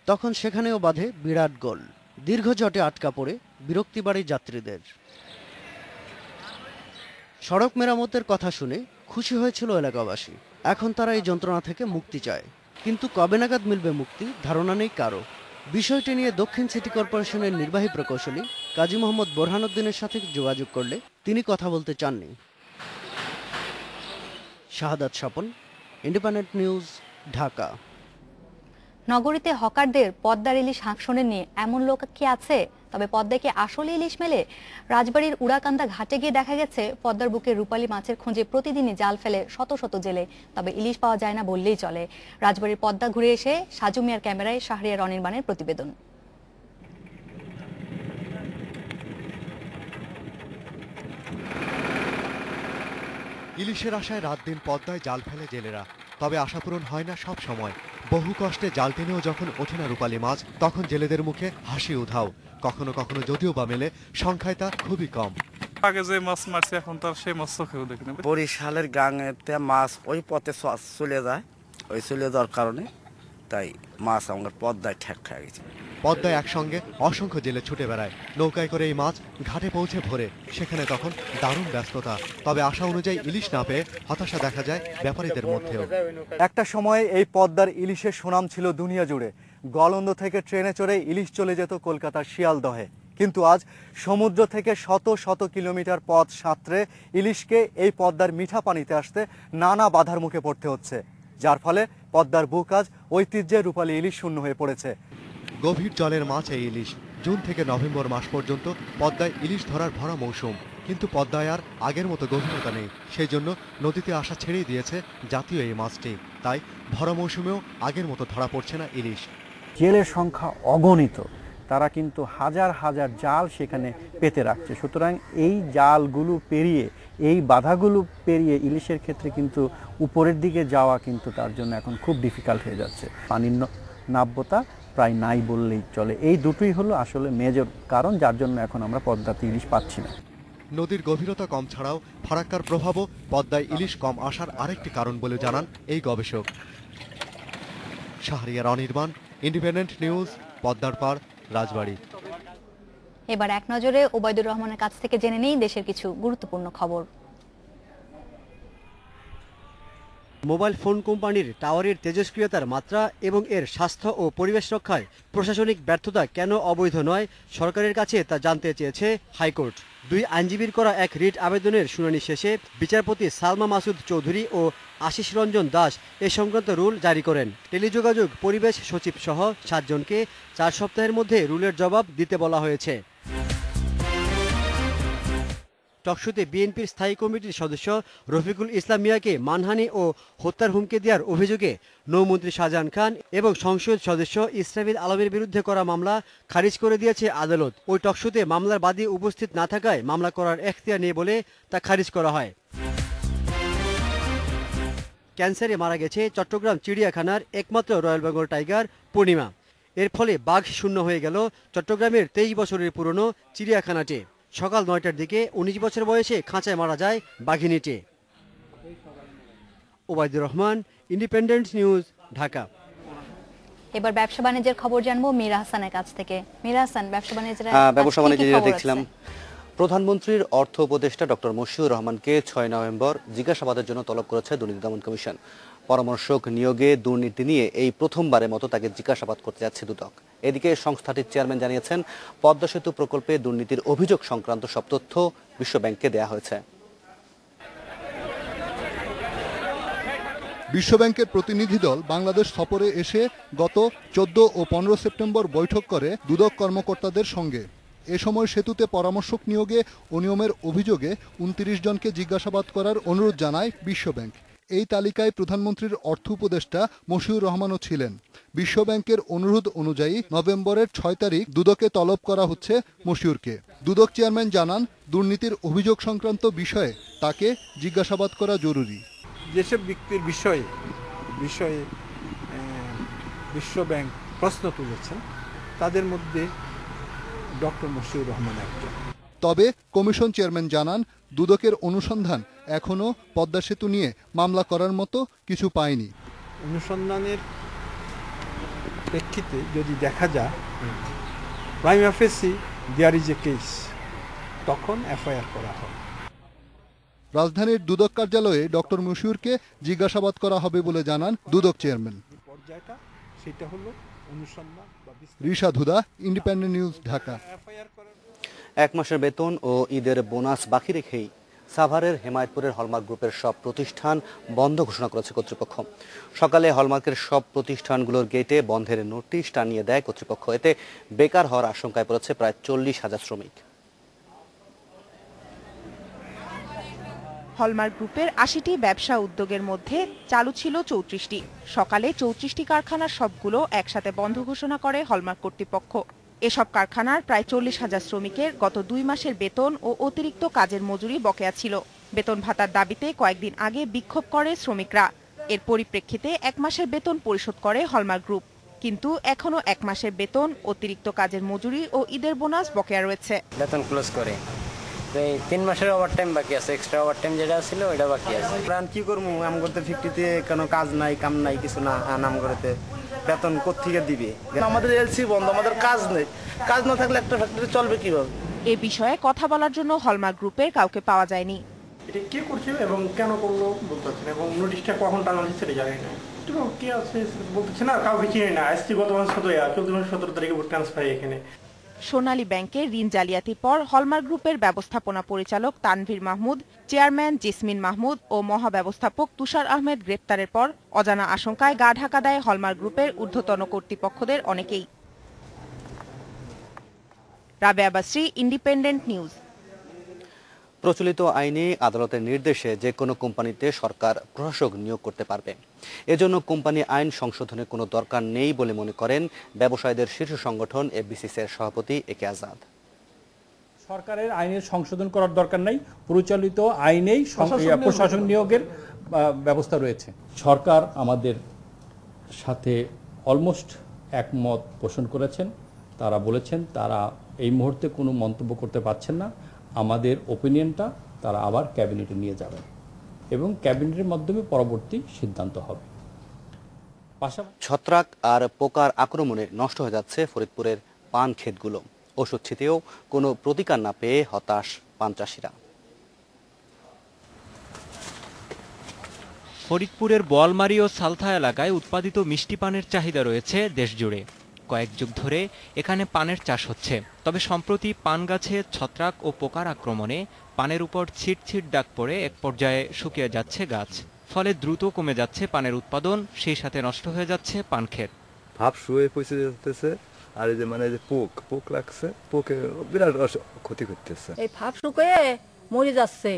তখন সেখানেও বাধে বিরাট গোল। দীর্ঘ জটে আটকা পড়ে বিরক্তি বাড়ে যাত্রীদের। সড়ক মেরামতের কথা শুনে খুশি হয়েছিল এলাকাবাসী। এখন তারা এই যন্ত্রণা থেকে মুক্তি চায়, কিন্তু কবে নাগাদ মিলবে মুক্তি ধারণা নেই কারো। বিষয়টি নিয়ে দক্ষিণ সিটি কর্পোরেশনের নির্বাহী প্রকৌশলী কাজী মোহাম্মদ বোরহানুদ্দিনের সাথে যোগাযোগ করলে তিনি কথা বলতে চাননি। শাহাদাত স্বপন, ইন্ডিপেন্ডেন্ট নিউজ, ঢাকা। নগরীতে হকারদের পদ্মার ইলিশ হাঁকশোনে নিয়ে এমন লোক কি আছে? তবে পদ্মায় কি আসলে ইলিশ মেলে? রাজবাড়ির উড়াকান্দা ঘাটে গিয়ে দেখা গেছে পদ্মার বুকে রূপালী মাছের খোঁজে প্রতিদিনই জাল ফেলে শত শত জেলে, তবে ইলিশ পাওয়া যায় না বললেই চলে। রাজবাড়ির পদ্মা ঘুরে এসে সাজু মিয়ার ক্যামেরায় শাহরিয়ার অনির্বাণের প্রতিবেদন। ইলিশের আশায় রাত দিন পদ্মায় জাল ফেলে জেলেরা, তবে আশাপূরণ হয় না সব সময়। বহু কষ্টে জাল টেনেও যখন ওঠে না রূপালী মাছ, তখন জেলেদের মুখে হাসি উধাও। কখনো কখনো যদিও বা মেলে, সংখ্যায় তা খুবই কম। আগে যে মাছ মারছে এখন তার সেই মাছ চোখেও দেখি না। বরিশালের গাঙেতে মাছ ওই পথে চলে যায়, ওই চলে যাওয়ার কারণে তাই মাছ আমার পদ্মায় ঠেক খেয়ে গেছে। পদ্মায় একসঙ্গে অসংখ্য জেলে ছুটে বেড়ায়, নৌকায় করে এই মাছ ঘাটে পৌঁছে ভোরে। সেখানে তখন দারুণ ব্যস্ততা, তবে আশা অনুযায়ী ইলিশ না পেয়ে হতাশা দেখা যায় ব্যাপারীদের মধ্যেও। একটা সময়ে এই পদ্মার ইলিশের সুনাম ছিল দুনিয়া জুড়ে। গলন্দ থেকে ট্রেনে চড়ে ইলিশ চলে যেত কলকাতার শিয়ালদহে, কিন্তু আজ সমুদ্র থেকে শত শত কিলোমিটার পথ সাঁতরে ইলিশকে এই পদ্মার মিঠা পানিতে আসতে নানা বাধার মুখে পড়তে হচ্ছে, যার ফলে পদ্মার বুক আজ ঐতিহ্যের রূপালী ইলিশ শূন্য হয়ে পড়েছে। গভীর জলের মাছ এই ইলিশ। জুন থেকে নভেম্বর মাস পর্যন্ত পদ্মায় ইলিশ ধরার ভরা মৌসুম, কিন্তু পদ্মায় আর আগের মতো গভীরতা নেই। সেই জন্য নদীতে আসা ছেড়েই দিয়েছে জাতীয় এই মাছটি। তাই ভরা মৌসুমেও আগের মতো ধরা পড়ছে না ইলিশ। জেলের সংখ্যা অগণিত, তারা কিন্তু হাজার হাজার জাল সেখানে পেতে রাখছে। সুতরাং এই জালগুলো পেরিয়ে, এই বাধাগুলো পেরিয়ে ইলিশের ক্ষেত্রে কিন্তু উপরের দিকে যাওয়া কিন্তু তার জন্য এখন খুব ডিফিকাল্ট হয়ে যাচ্ছে। পানির নাব্যতা প্রায় নাই বললেই চলে। এই দুটোই হলো আসলে মেজর কারণ, যার জন্য এখন আমরা পদ্মাতে ইলিশ পাচ্ছি না। নদীর গভীরতা কম ছাড়াও ফারাক্কার প্রভাবও পদ্মায় ইলিশ কম আসার আরেকটি কারণ বলে জানান এই গবেষক। শাহরিয়ার অনির্বাণ, ইন্ডিপেন্ডেন্ট নিউজ, পদ্মার পাড়, রাজবাড়ী। এবার এক নজরে ওবায়দুর রহমানের কাছ থেকে জেনে নেই দেশের কিছু গুরুত্বপূর্ণ খবর। মোবাইল ফোন কোম্পানির টাওয়ারের তেজস্ক্রিয়তার মাত্রা এবং এর স্বাস্থ্য ও পরিবেশ রক্ষায় প্রশাসনিক ব্যর্থতা কেন অবৈধ নয়, সরকারের কাছে তা জানতে চেয়েছে হাইকোর্ট। দুই আইনজীবীর করা এক রিট আবেদনের শুনানি শেষে বিচারপতি সালমা মাসুদ চৌধুরী ও আশিস রঞ্জন দাস এ সংক্রান্ত রুল জারি করেন। টেলিযোগাযোগ পরিবেশ সচিব সহ 7 জনকে 4 সপ্তাহের মধ্যে রুলের জবাব দিতে বলা হয়েছে। টকশোতে বিএনপির স্থায়ী কমিটির সদস্য রফিকুল ইসলাম মিয়াকে মানহানি ও হত্যার হুমকি দেওয়ার অভিযোগে নৌমন্ত্রী শাহজাহান খান এবং সংসদ সদস্য ইসরাফিল আলমের বিরুদ্ধে করা মামলা খারিজ করে দিয়েছে আদালত। ওই টকশোতে মামলার বাদী উপস্থিত না থাকায় মামলা করার এখতিয়ার নেই বলে তা খারিজ করা হয়। ক্যান্সারে মারা গেছে চট্টগ্রাম চিড়িয়াখানার একমাত্র রয়্যাল বেঙ্গল টাইগার পূর্ণিমা। এর ফলে বাঘ শূন্য হয়ে গেল চট্টগ্রামের 23 বছরের পুরনো চিড়িয়াখানাটি। সকাল 9টার দিকে 19 বছর বয়সে খাঁচায় মারা যায় বাঘিনীটি। Obaidur Rahman, Independent News, Dhaka. এবার ব্যবসা বাণিজ্যের খবর জানবো মীরা হাসানের কাছ থেকে। মীরা হাসান, ব্যবসা বাণিজ্য দেখছিলাম প্রধানমন্ত্রীর অর্থ উপদেষ্টা ডক্টর মশিউর রহমানকে 6 নভেম্বর জিজ্ঞাসাবাদের জন্য তলব করেছে দুর্নীতি দমন কমিশন। পরামর্শক নিয়োগে দুর্নীতি নিয়ে এই প্রথমবারের মতো তাকে জিজ্ঞাসাবাদ করতে যাচ্ছে দুদক। এদিকে সংস্থাটির চেয়ারম্যান জানিয়েছেন, পদ্মা সেতু প্রকল্পে দুর্নীতির অভিযোগ সংক্রান্ত সব তথ্য বিশ্বব্যাংককে দেয়া হয়েছে। বিশ্বব্যাংকের প্রতিনিধি দল বাংলাদেশ সফরে এসে গত 14 ও 15 সেপ্টেম্বর বৈঠক করে দুদক কর্মকর্তাদের সঙ্গে। এ সময় সেতুতে পরামর্শক নিয়োগে অনিয়মের অভিযোগে 29 জনকে জিজ্ঞাসাবাদ করার অনুরোধ জানায় বিশ্বব্যাংক। এই তালিকায় প্রধানমন্ত্রীর অর্থ উপদেষ্টা মশিউর রহমানও ছিলেন। বিশ্বব্যাংকের অনুরোধ অনুযায়ী নভেম্বরের 6 তারিখ দুদকে তলব করা হচ্ছে মশিউরকে। দুদক চেয়ারম্যান জানান, দুর্নীতির অভিযোগ সংক্রান্ত বিষয়ে তাকে জিজ্ঞাসাবাদ করা জরুরি। যেসব ব্যক্তির বিষয়ে বিশ্বব্যাংক প্রশ্ন তুলেছেন তাদের মধ্যে ডক্টর মশিউর রহমান একজন। তবে কমিশন চেয়ারম্যান জানান, দুদকের অনুসন্ধান এখনো পদ্মা সেতু নিয়ে মামলা করার মতো কিছু পায়নি। অনুসন্ধানের প্রেক্ষিতে যদি দেখা যায় prima facie there is a case, তখন এফআইআর করা হয়। রাজধানীর দুদক কার্যালয়ে ডক্টর মশিউরকে জিজ্ঞাসাবাদ করা হবে বলে জানান দুদক চেয়ারম্যান। পর্যায়টা সেটা হলো অনুসন্ধান। রিশাদ হুদা, ইন্ডিপেন্ডেন্ট নিউজ, ঢাকা। 1 মাসের বেতন ও ঈদের বোনাস বাকি রেখেই সাভারের হেমায়েতপুরের হলমার্ক গ্রুপের সব প্রতিষ্ঠান বন্ধ ঘোষণা করেছে কর্তৃপক্ষ। সকালে হলমার্কের সব প্রতিষ্ঠানগুলোর গেটে বন্ধের নোটিশ টানিয়ে দেয় কর্তৃপক্ষ। এতে বেকার হওয়ার আশঙ্কায় পড়েছে প্রায় 40,000 শ্রমিক। হলমার্ক গ্রুপের 80টি ব্যবসা উদ্যোগের মধ্যে চালু ছিল 34টি। সকালে 34টি কারখানার সবগুলো একসাথে বন্ধ ঘোষণা করে হলমার্ক কর্তৃপক্ষ। এসব কারখানার প্রায় 40,000 শ্রমিকের গত 2 মাসের বেতন ও অতিরিক্ত কাজের মজুরি বকেয়া ছিল। বেতন ভাতার দাবিতে কয়েকদিন আগে বিক্ষোভ করে শ্রমিকরা। এর পরিপ্রেক্ষিতে 1 মাসের বেতন পরিশোধ করে হলমার্ক গ্রুপ, কিন্তু এখনো 1 মাসের বেতন, অতিরিক্ত কাজের মজুরি ও ঈদের বোনাস বকেয়া রয়েছে। বেতন ক্লোজ করে 3 মাসের ওভারটাইম বাকি আছে, এক্সট্রা ওভারটাইম যেটা ছিল ওটা বাকি আছে। প্রাণ কি করবো, আম করতে ফ্যাক্টরিতে কোনো কাজ নাই, কাম নাই, কিছু না, নাম করতে বেতন কোত্থেকে দিবে? আমাদের এলসি বন্ধ, আমাদের কাজ নেই, কাজ না থাকলে একটা ফ্যাক্টরি চলবে কিভাবে? এ বিষয়ে কথা বলার জন্য হলমার্ক গ্রুপের কাউকে পাওয়া যায়নি। এটা কে করছে এবং কেন করলো বলতে পারছি না, এবং নোটিশটা কখন টাঙানো সেটা জানি না। কে আছে বলতেছে না, কাউকে চিনি না। আসছি গত মাস 17 তারিখে ট্রান্সফার এখানে। সোনালী ব্যাংকের ঋণ জালিয়াতির পর হলমার্ক গ্রুপের ব্যবস্থাপনা পরিচালক তানভীর মাহমুদ, চেয়ারম্যান জেসমিন মাহমুদ ও মহাব্যবস্থাপক তুষার আহমেদ গ্রেপ্তারের পর অজানা আশঙ্কায় গা ঢাকা দেয় হলমার্ক গ্রুপের ঊর্ধ্বতন কর্তৃপক্ষদের অনেকেই। Rabeya Basri, independent news. প্রচলিত আইনে আদালতের নির্দেশে যে কোনো কোম্পানিতে সরকার প্রশাসক নিয়োগ করতে পারবে। এজন্য কোম্পানি আইন সংশোধনের কোনো দরকার নেই বলে মনে করেন ব্যবসায়ীদের শীর্ষ সংগঠন এফবিসিসির সভাপতি একে আজাদ। সরকারের আইনের সংশোধন করার দরকার নাই, প্রচলিত আইনেই প্রশাসক নিয়োগের ব্যবস্থা রয়েছে। সরকার আমাদের সাথে অলমোস্ট একমত পোষণ করেছেন। তারা বলেছেন তারা এই মুহূর্তে কোনো মন্তব্য করতে পারছেন না, আমাদের ওপিনিয়নটা তারা আবার ক্যাবিনেটে নিয়ে যাবেন এবং ক্যাবিনেটের মাধ্যমে পরবর্তী সিদ্ধান্ত হবে। ছত্রাক আর পোকার আক্রমণে নষ্ট হয়ে যাচ্ছে ফরিদপুরের পান ক্ষেতগুলো। ওষুধ ছিটিয়েও কোনো প্রতিকার না পেয়ে হতাশ পান চাষিরা। ফরিদপুরের বোয়ালমারী ও সালথা এলাকায় উৎপাদিত মিষ্টি পানের চাহিদা রয়েছে দেশজুড়ে। কয়েক যুগ ধরে এখানে পানের চাষ হচ্ছে, তবে সম্প্রতি পান গাছে ছত্রাক ও পোকার আক্রমণে পানের উপর ছিট ছিট দাগ পড়ে এক পর্যায়ে শুকিয়ে যাচ্ছে গাছ। ফলে দ্রুত কমে যাচ্ছে পানের উৎপাদন, সেই সাথে নষ্ট হয়ে যাচ্ছে পান ক্ষেত। ভাব শুয়ে পচে যেতেছে, আর এই যে যে পোক লাগছে, পোকে বিরাট ক্ষতি করতেছে। এই ভাব শুকিয়ে মরে যাচ্ছে,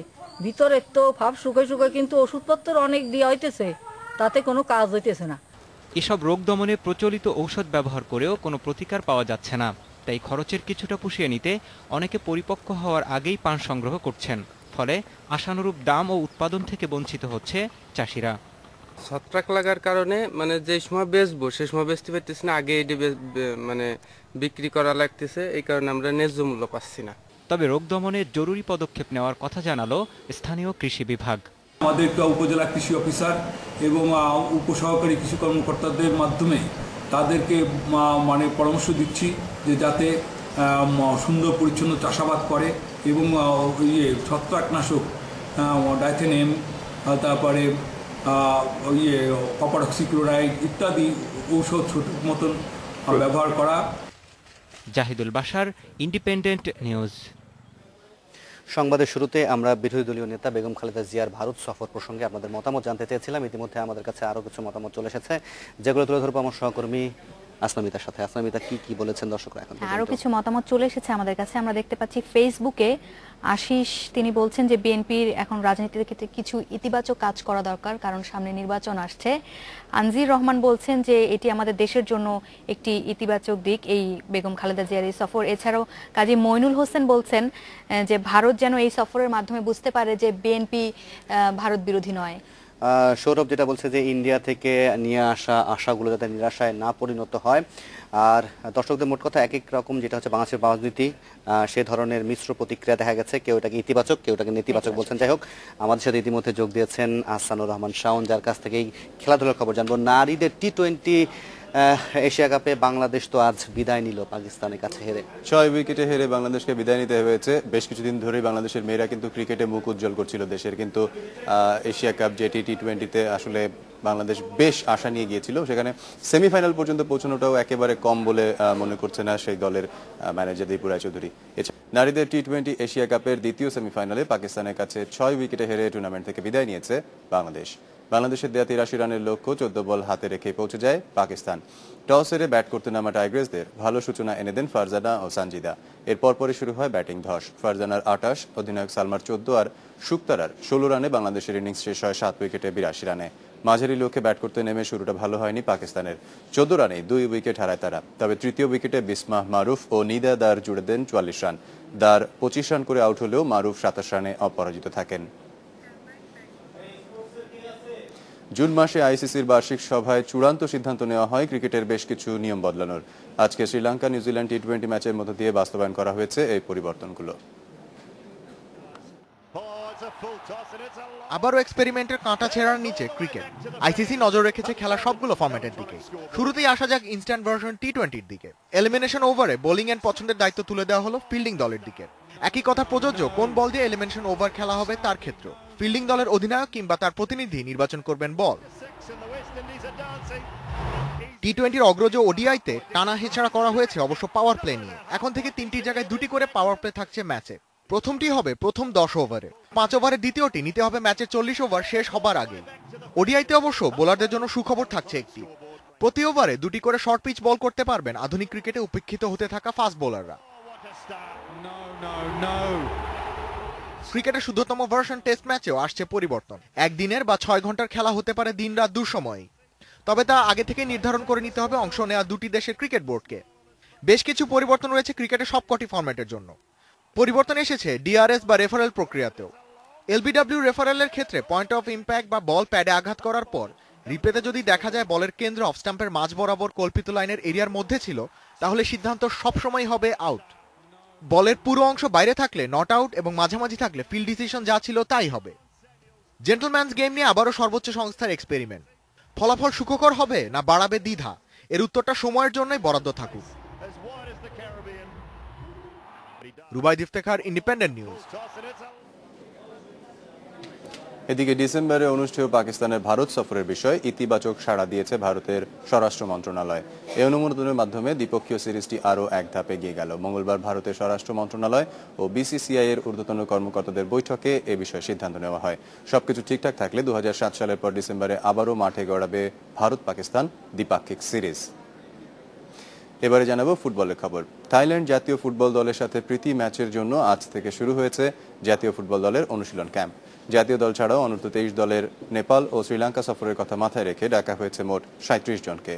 ভিতরে তো ভাব শুকিয়ে শুকিয়ে কিন্তু ওষুধপত্র অনেক দেওয়া হইতেছে, তাতে কোনো কাজ হইতেছে না। এসব রোগ দমনে প্রচলিত ঔষধ ব্যবহার করেও কোনো প্রতিকার পাওয়া যাচ্ছে না, তাই খরচের কিছুটা পুষিয়ে নিতে অনেকে পরিপক্ক হওয়ার আগেই পান সংগ্রহ করছেন। ফলে আশানুরূপ দাম ও উৎপাদন থেকে বঞ্চিত হচ্ছে চাষিরা। ছত্রাক লাগার কারণে যে সময় বেচবো সে সময় বেচতে পারতেছি না, আগে বিক্রি করা লাগতেছে, এই কারণে আমরা ন্যায্য মূল্য পাচ্ছি না। তবে রোগ দমনে জরুরি পদক্ষেপ নেওয়ার কথা জানালো স্থানীয় কৃষি বিভাগ। আমাদের উপজেলা কৃষি অফিসার এবং উপসহকারী কৃষি কর্মকর্তাদের মাধ্যমে তাদেরকে পরামর্শ দিচ্ছি যে যাতে সুন্দর পরিচ্ছন্ন চাষাবাদ করে এবং ছত্রাকনাশক ডাইথেনেম, তারপরে কপার অক্সিক্লোরাইড ইত্যাদি ঔষধ ছোট মতন ব্যবহার করা। Zahidul Bashar, Independent News. সংবাদের শুরুতে আমরা বিরোধী দলীয় নেতা বেগম খালেদা জিয়ার ভারত সফর প্রসঙ্গে আপনাদের মতামত জানতে চেয়েছিলাম। ইতিমধ্যে আমাদের কাছে আরো কিছু মতামত চলে এসেছে, যেগুলো তুলে ধরবো আমার সহকর্মী আসনামিতার সাথে। আসনামিতা, কি বলেছেন দর্শকরা? এখন আরো কিছু মতামত চলে এসেছে আমাদের কাছে। আমরা দেখতে পাচ্ছি ফেসবুকে আশিস, তিনি বলছেন যে বিএনপির এখন রাজনীতির ক্ষেত্রে কিছু ইতিবাচক কাজ করা দরকার, কারণ সামনে নির্বাচন আসছে। আনজির রহমান বলছেন যে এটি আমাদের দেশের জন্য একটি ইতিবাচক দিক, এই বেগম খালেদা জিয়ার এই সফর। এছাড়াও কাজী মইনুল হোসেন বলছেন যে ভারত যেন এই সফরের মাধ্যমে বুঝতে পারে যে বিএনপি ভারত বিরোধী নয়। সৌরভ যেটা বলছে যে ইন্ডিয়া থেকে নিয়ে আসা আশাগুলো যাতে নিরাশায় না পরিণত হয়। আর দর্শকদের মোট কথা এক এক রকম, যেটা হচ্ছে বাংলাদেশের রাজনীতি, সে ধরনের মিশ্র প্রতিক্রিয়া দেখা গেছে। কেউ এটাকে ইতিবাচক, কেউ এটাকে নেতিবাচক বলছেন। যাই হোক, আমাদের সাথে ইতিমধ্যে যোগ দিয়েছেন আহসানুর রহমান শাওন, যার কাছ থেকেই খেলাধুলার খবর জানবো। নারীদের টি-20 এশিয়া কাপে বাংলাদেশ তো আজ বিদায় নিল পাকিস্তানের কাছে হেরে। 6 উইকেটে হেরে বাংলাদেশকে বিদায় নিতে হয়েছে। বেশ কিছুদিন ধরেই বাংলাদেশের মেয়েরা কিন্তু ক্রিকেটে মুখ উজ্জ্বল করছিল দেশের, কিন্তু এশিয়া কাপ যেটি টি-20তে আসলে বাংলাদেশ বেশ আশা নিয়ে গিয়েছিল, সেখানে সেমিফাইনাল পর্যন্ত পৌঁছানোটাও একেবারে কম বলে মনে করছে না সেই দলের ম্যানেজার দীপু রায়চৌধুরী। নারীদের টি-20 এশিয়া কাপের দ্বিতীয় সেমিফাইনালে পাকিস্তানের কাছে 6 উইকেটে হেরে টুর্নামেন্ট থেকে বিদায় নিয়েছে বাংলাদেশ। বাংলাদেশের দেয়া 83 রানের লক্ষ্য 14 বল হাতে রেখে পৌঁছে যায় পাকিস্তান। টস হেরে ব্যাট করতে নামা টাইগ্রেসদের ভালো সূচনা এনে দেন ফারজানা ও সানজিদা। এর পরপরই শুরু হয় ব্যাটিং ধস। ফারজানার 28, অধিনায়ক সালমার 14 আর শুক্তারার 16 রানে বাংলাদেশের ইনিংস শেষ হয় 7 উইকেটে 82 রানে। মাঝারি লক্ষ্যে ব্যাট করতে নেমে শুরুটা ভালো হয়নি পাকিস্তানের। 14 রানে 2 উইকেট হারায় তারা। তবে তৃতীয় উইকেটে বিসমাহ মারুফ ও নিদা দার জুড়ে দেন 44 রান। দার 25 রান করে আউট হলেও মারুফ 27 রানে অপরাজিত থাকেন। জুন মাসে আইসিসির বার্ষিক সভায় চূড়ান্ত সিদ্ধান্ত নেওয়া হয় ক্রিকেটের বেশ কিছু নিয়ম বদলানোর। আজকে শ্রীলঙ্কা নিউজিল্যান্ড টি-20 ম্যাচের মধ্য দিয়ে বাস্তবায়ন করা হয়েছে এই পরিবর্তনগুলো। আবারও এক্সপেরিমেন্টের কাঁটা ছেঁড়ার নিচে ক্রিকেট। আইসিসি নজর রেখেছে খেলা সবগুলো ফরম্যাটের দিকে। শুরুতেই আসা যাক ইনস্ট্যান্ট ভার্সন টি-20-র দিকে। এলিমিনেশন ওভারে বোলিং এন্ড পছন্দের দায়িত্ব তুলে দেওয়া হলো ফিল্ডিং দলের দিকে। একই কথা প্রযোজ্য কোন বল দিয়ে এলিমিনেশন ওভার খেলা হবে তার ক্ষেত্রে। ফিল্ডিং দলের অধিনায়ক কিংবা তার প্রতিনিধি নির্বাচন করবেন বল। টি-20-র অগ্রজ ওডিআইতে টানা হেছাড়া করা হয়েছে অবশ্য পাওয়ার প্লে নিয়ে। এখন থেকে 3টি জায়গায় 2টি করে পাওয়ার প্লে থাকছে ম্যাচে। প্রথমটি হবে প্রথম 10 ওভারে, 5 ওভারের দ্বিতীয়টি নিতে হবে ম্যাচের 40 ওভার শেষ হবার আগে। ওডিআইতে অবশ্য বোলারদের জন্য সুখবর থাকছে একটি, প্রতি ওভারে 2টি করে শর্ট পিচ বল করতে পারবেন আধুনিক ক্রিকেটে উপেক্ষিত হতে থাকা ফাস্ট বোলাররা। ক্রিকেটের শুদ্ধতম ভার্সন টেস্ট ম্যাচেও আসছে পরিবর্তন। একদিনের বা 6 ঘন্টার খেলা হতে পারে দিন রাত দুঃসময়, তবে তা আগে থেকে নির্ধারণ করে নিতে হবে অংশ নেওয়া 2টি দেশের ক্রিকেট বোর্ডকে। বেশ কিছু পরিবর্তন রয়েছে ক্রিকেটের সবকটি ফরম্যাটের জন্য। পরিবর্তন এসেছে ডিআরএস বা রেফারেল প্রক্রিয়াতেও। এলবিডব্লিউ রেফারেলের ক্ষেত্রে পয়েন্ট অফ ইম্প্যাক্ট বা বল প্যাডে আঘাত করার পর রিপ্লেতে যদি দেখা যায় বলের কেন্দ্র অফ স্টাম্পের মাঝ বরাবর কল্পিত লাইনের এরিয়ার মধ্যে ছিল, তাহলে সিদ্ধান্ত সবসময় হবে আউট। বলের পুরো অংশ বাইরে থাকলে নট আউট এবং মাঝামাঝি থাকলে ফিল্ড ডিসিশন যা ছিল তাই হবে। জেন্টলম্যানস গেম নিয়ে আবারও সর্বোচ্চ সংস্থার এক্সপেরিমেন্ট। ফলাফল সুখকর হবে না বাড়াবে দ্বিধা, এর উত্তরটা সময়ের জন্যই বরাদ্দ থাকুক। Rubaid Iftekhar, independent news. এদিকে ডিসেম্বরে অনুষ্ঠেয় পাকিস্তানের ভারত সফরের বিষয়ে ইতিবাচক সাড়া দিয়েছে ভারতের স্বরাষ্ট্র মন্ত্রণালয়। এই অনুমোদনের মাধ্যমে দ্বিপক্ষীয় সিরিজটি আরও এক ধাপ এগিয়ে গেল। মঙ্গলবার ভারতের স্বরাষ্ট্র মন্ত্রণালয় ও বিসিসিআই এর ঊর্ধ্বতন কর্মকর্তাদের বৈঠকে এ বিষয়ে সিদ্ধান্ত নেওয়া হয়। সবকিছু ঠিকঠাক থাকলে 2007 সালের পর ডিসেম্বরে আবারও মাঠে গড়াবে ভারত পাকিস্তান দ্বিপাক্ষিক সিরিজ। এবারে জানাবো ফুটবলের খবর। থাইল্যান্ড জাতীয় ফুটবল দলের সাথে প্রীতি ম্যাচের জন্য আজ থেকে শুরু হয়েছে জাতীয় ফুটবল দলের অনুশীলন ক্যাম্প। জাতীয় দল ছাড়াও অনূর্ধ্ব 23 দলের নেপাল ও শ্রীলঙ্কা সফরের কথা মাথায় রেখে ডাকা হয়েছে মোট 37 জনকে।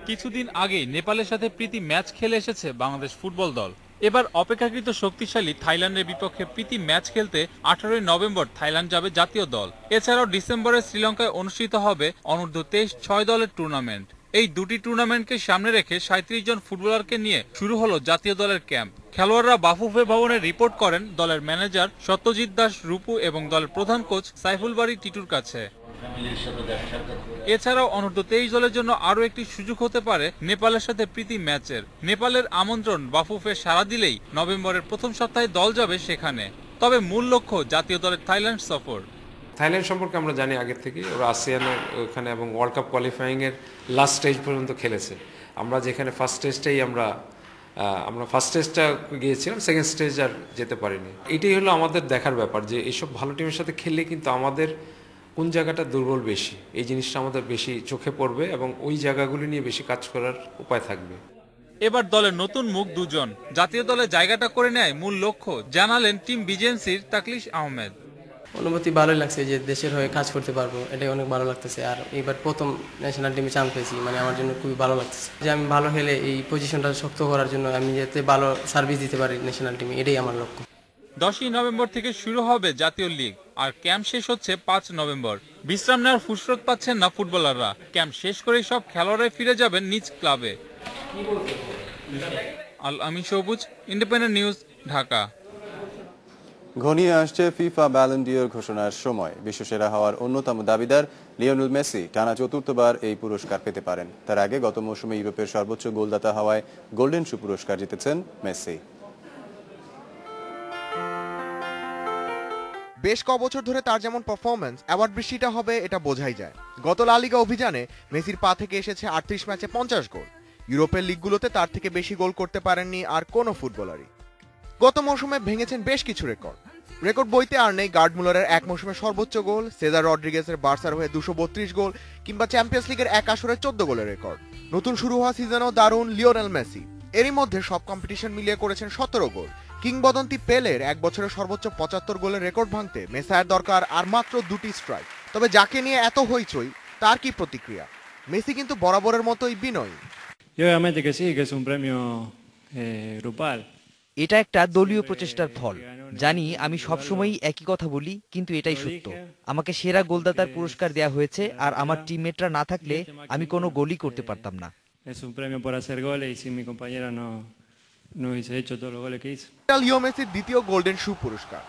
কিছুদিন আগে নেপালের সাথে প্রীতি ম্যাচ খেলে এসেছে বাংলাদেশ ফুটবল দল। এবার অপেক্ষাকৃত শক্তিশালী থাইল্যান্ডের বিপক্ষে প্রীতি ম্যাচ খেলতে 18 নভেম্বর থাইল্যান্ড যাবে জাতীয় দল। এছাড়াও ডিসেম্বরে শ্রীলঙ্কায় অনুষ্ঠিত হবে অনূর্ধ্ব 23 6 দলের টুর্নামেন্ট। এই দুটি টুর্নামেন্টকে সামনে রেখে 37 জন ফুটবলারকে নিয়ে শুরু হলো জাতীয় দলের ক্যাম্প। খেলোয়াড়রা বাফুফে ভবনে রিপোর্ট করেন দলের ম্যানেজার সত্যজিৎ দাস রূপু এবং দলের প্রধান কোচ সাইফুল বারী টিটুর কাছে। এছাড়াও অনূর্ধ্ব 23 দলের জন্য আরও একটি সুযোগ হতে পারে নেপালের সাথে প্রীতি ম্যাচের। নেপালের আমন্ত্রণ বাফুফে সাড়া দিলেই নভেম্বরের প্রথম সপ্তাহে দল যাবে সেখানে। তবে মূল লক্ষ্য জাতীয় দলের থাইল্যান্ড সফর। থাইল্যান্ড সম্পর্কে আমরা জানি আগের থেকে, ওরা আসিয়ানের ওখানে এবং ওয়ার্ল্ড কাপ কোয়ালিফাইংয়ের লাস্ট স্টেজ পর্যন্ত খেলেছে। আমরা যেখানে ফার্স্ট স্টেজটাই আমরা ফার্স্ট স্টেজটা গিয়েছিলাম, সেকেন্ড স্টেজ আর যেতে পারিনি। এটাই হলো আমাদের দেখার ব্যাপার যে এইসব ভালো টিমের সাথে খেললে কিন্তু আমাদের কোন জায়গাটা দুর্বল বেশি, এই জিনিসটা আমাদের বেশি চোখে পড়বে এবং ওই জায়গাগুলি নিয়ে বেশি কাজ করার উপায় থাকবে। এবার দলের নতুন মুখ দুজন জাতীয় দলে জায়গাটা করে নেয় মূল লক্ষ্য, জানালেন টিম বিজেএমসির তাকলিশ আহমেদ। অনুভূতি ভালোই লাগছে যে দেশের হয়ে কাজ করতে পারবো, এটাই অনেক ভালো লাগতেছে। আর এবার প্রথম ন্যাশনাল টিমে চান্স পেয়েছি, মানে আমার জন্য খুবই ভালো লাগতেছে যে আমি ভালো খেলে এই পজিশনটা শক্ত করার জন্য আমি যাতে ভালো সার্ভিস দিতে পারি ন্যাশনাল টিমে, এটাই আমার লক্ষ্য। 10 নভেম্বর থেকে শুরু হবে জাতীয় লীগ, আর ক্যাম্প শেষ হচ্ছে 5 নভেম্বর। বিশ্রাম নেওয়ার ফুরসত পাচ্ছেন না ফুটবলাররা। ক্যাম্প শেষ করেই সব খেলোয়াড়রাই ফিরে যাবেন নিজ ক্লাবে। আল আমিন সবুজ, ইন্ডিপেন্ডেন্ট নিউজ, ঢাকা। ঘনিয়ে আসছে ফিফা ব্যালন ডিওর ঘোষণার সময়। বিশ্বসেরা হওয়ার অন্যতম দাবিদার লিওনেল মেসি টানা 4বার এই পুরস্কার পেতে পারেন। তার আগে গত মৌসুমে ইউরোপের সর্বোচ্চ গোলদাতা হওয়ায় গোল্ডেন শু পুরস্কার জিতেছেন মেসি। বেশ কবছর ধরে তার যেমন পারফরম্যান্স, অ্যাওয়ার্ড বৃষ্টিটা হবে এটা বোঝাই যায়। গত লা লিগা অভিযানে মেসির পা থেকে এসেছে 38 ম্যাচে 50 গোল। ইউরোপের লিগগুলোতে তার থেকে বেশি গোল করতে পারেননি আর কোনো ফুটবলারই। গত মৌসুমে ভেঙেছেন বেশ কিছু রেকর্ড বইতে আর নেই গার্ড মুলারের এক মৌসুমে সর্বোচ্চ গোল, সেজার রড্রিগেজের বার্সার হয়ে 232 গোল, কিংবা চ্যাম্পিয়ন্স লিগের এক আসরে 14 গোলের রেকর্ড। নতুন শুরু হওয়া সিজনেও দারুণ লিওনেল মেসি। এরই মধ্যে সব কম্পিটিশন মিলিয়ে করেছেন 17 গোল। কিংবদন্তি পেলের এক বছরে সর্বোচ্চ 75 গোলের রেকর্ড ভাঙতে মেসায়ের দরকার আর মাত্র 2টি স্ট্রাইক। তবে যাকে নিয়ে এত হইচই, তার কি প্রতিক্রিয়া? মেসি কিন্তু বরাবরের মতোই বিনয়ী। Y obviamente que sí, que es un premio grupal. এটা একটা দলীয় প্রচেষ্টার ফল। জানি আমি সবসময়ই একই কথা বলি, কিন্তু এটাই সত্য। আমাকে সেরা গোলদাতার পুরস্কার দেয়া হয়েছে, আর আমার টিমমেটরা না থাকলে আমি কোনো গোলই করতে পারতাম না। লিও মেসির দ্বিতীয় গোল্ডেন শু পুরস্কার।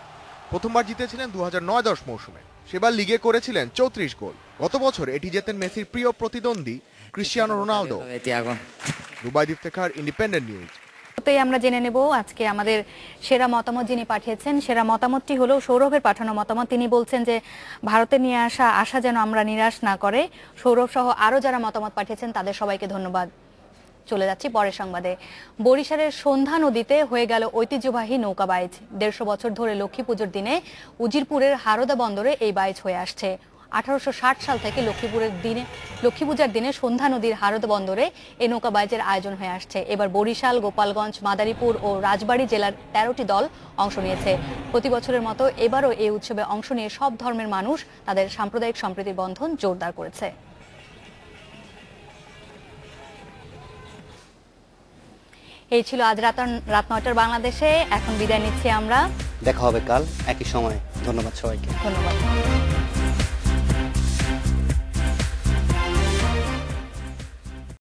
প্রথমবার জিতেছিলেন 2009-10 মৌসুমে, সেবার লিগে করেছিলেন 34 গোল। গত বছর এটি জেতেন মেসির প্রিয় প্রতিদ্বন্দ্বী Cristiano Ronaldo. Dubai Iftekhar, independent news. আমরা জেনে নেব আজকে আমাদের সেরা মতামত যিনি পাঠিয়েছেন। সেরা মতামতটি হলো সৌরভের পাঠানো মতামত। তিনি বলছেন যে ভারতে নিয়ে আসা আশা যেন আমরা নিরাশ না করে। সৌরভ সহ আরো যারা মতামত পাঠিয়েছেন তাদের সবাইকে ধন্যবাদ। চলে যাচ্ছি পরের সংবাদে। বরিশালের সন্ধ্যা নদীতে হয়ে গেল ঐতিহ্যবাহী নৌকা বাইচ। 150 বছর ধরে লক্ষ্মী পুজোর দিনে উজিরপুরের হারদা বন্দরে এই বাইচ হয়ে আসছে। 1860 সাল থেকে লক্ষ্মী পূজার দিনে সন্ধ্যা নদীর হারদ বন্দরে এই নৌকা বাইচের আয়োজন হয়ে আসছে। এবার বরিশাল, গোপালগঞ্জ, মাদারীপুর ও রাজবাড়ী জেলার 13টি দল অংশ নিয়েছে। প্রতি বছরের মতো এবারও এই উৎসবে অংশ নিয়ে সব ধর্মের মানুষ তাদের সাম্প্রদায়িক সম্প্রীতির বন্ধন জোরদার করেছে। এই ছিল আজ রাত 9টার বাংলাদেশে। এখন বিদায় নিচ্ছি আমরা। দেখা হবে কাল একই সময়ে। ধন্যবাদ সবাইকে। ধন্যবাদ।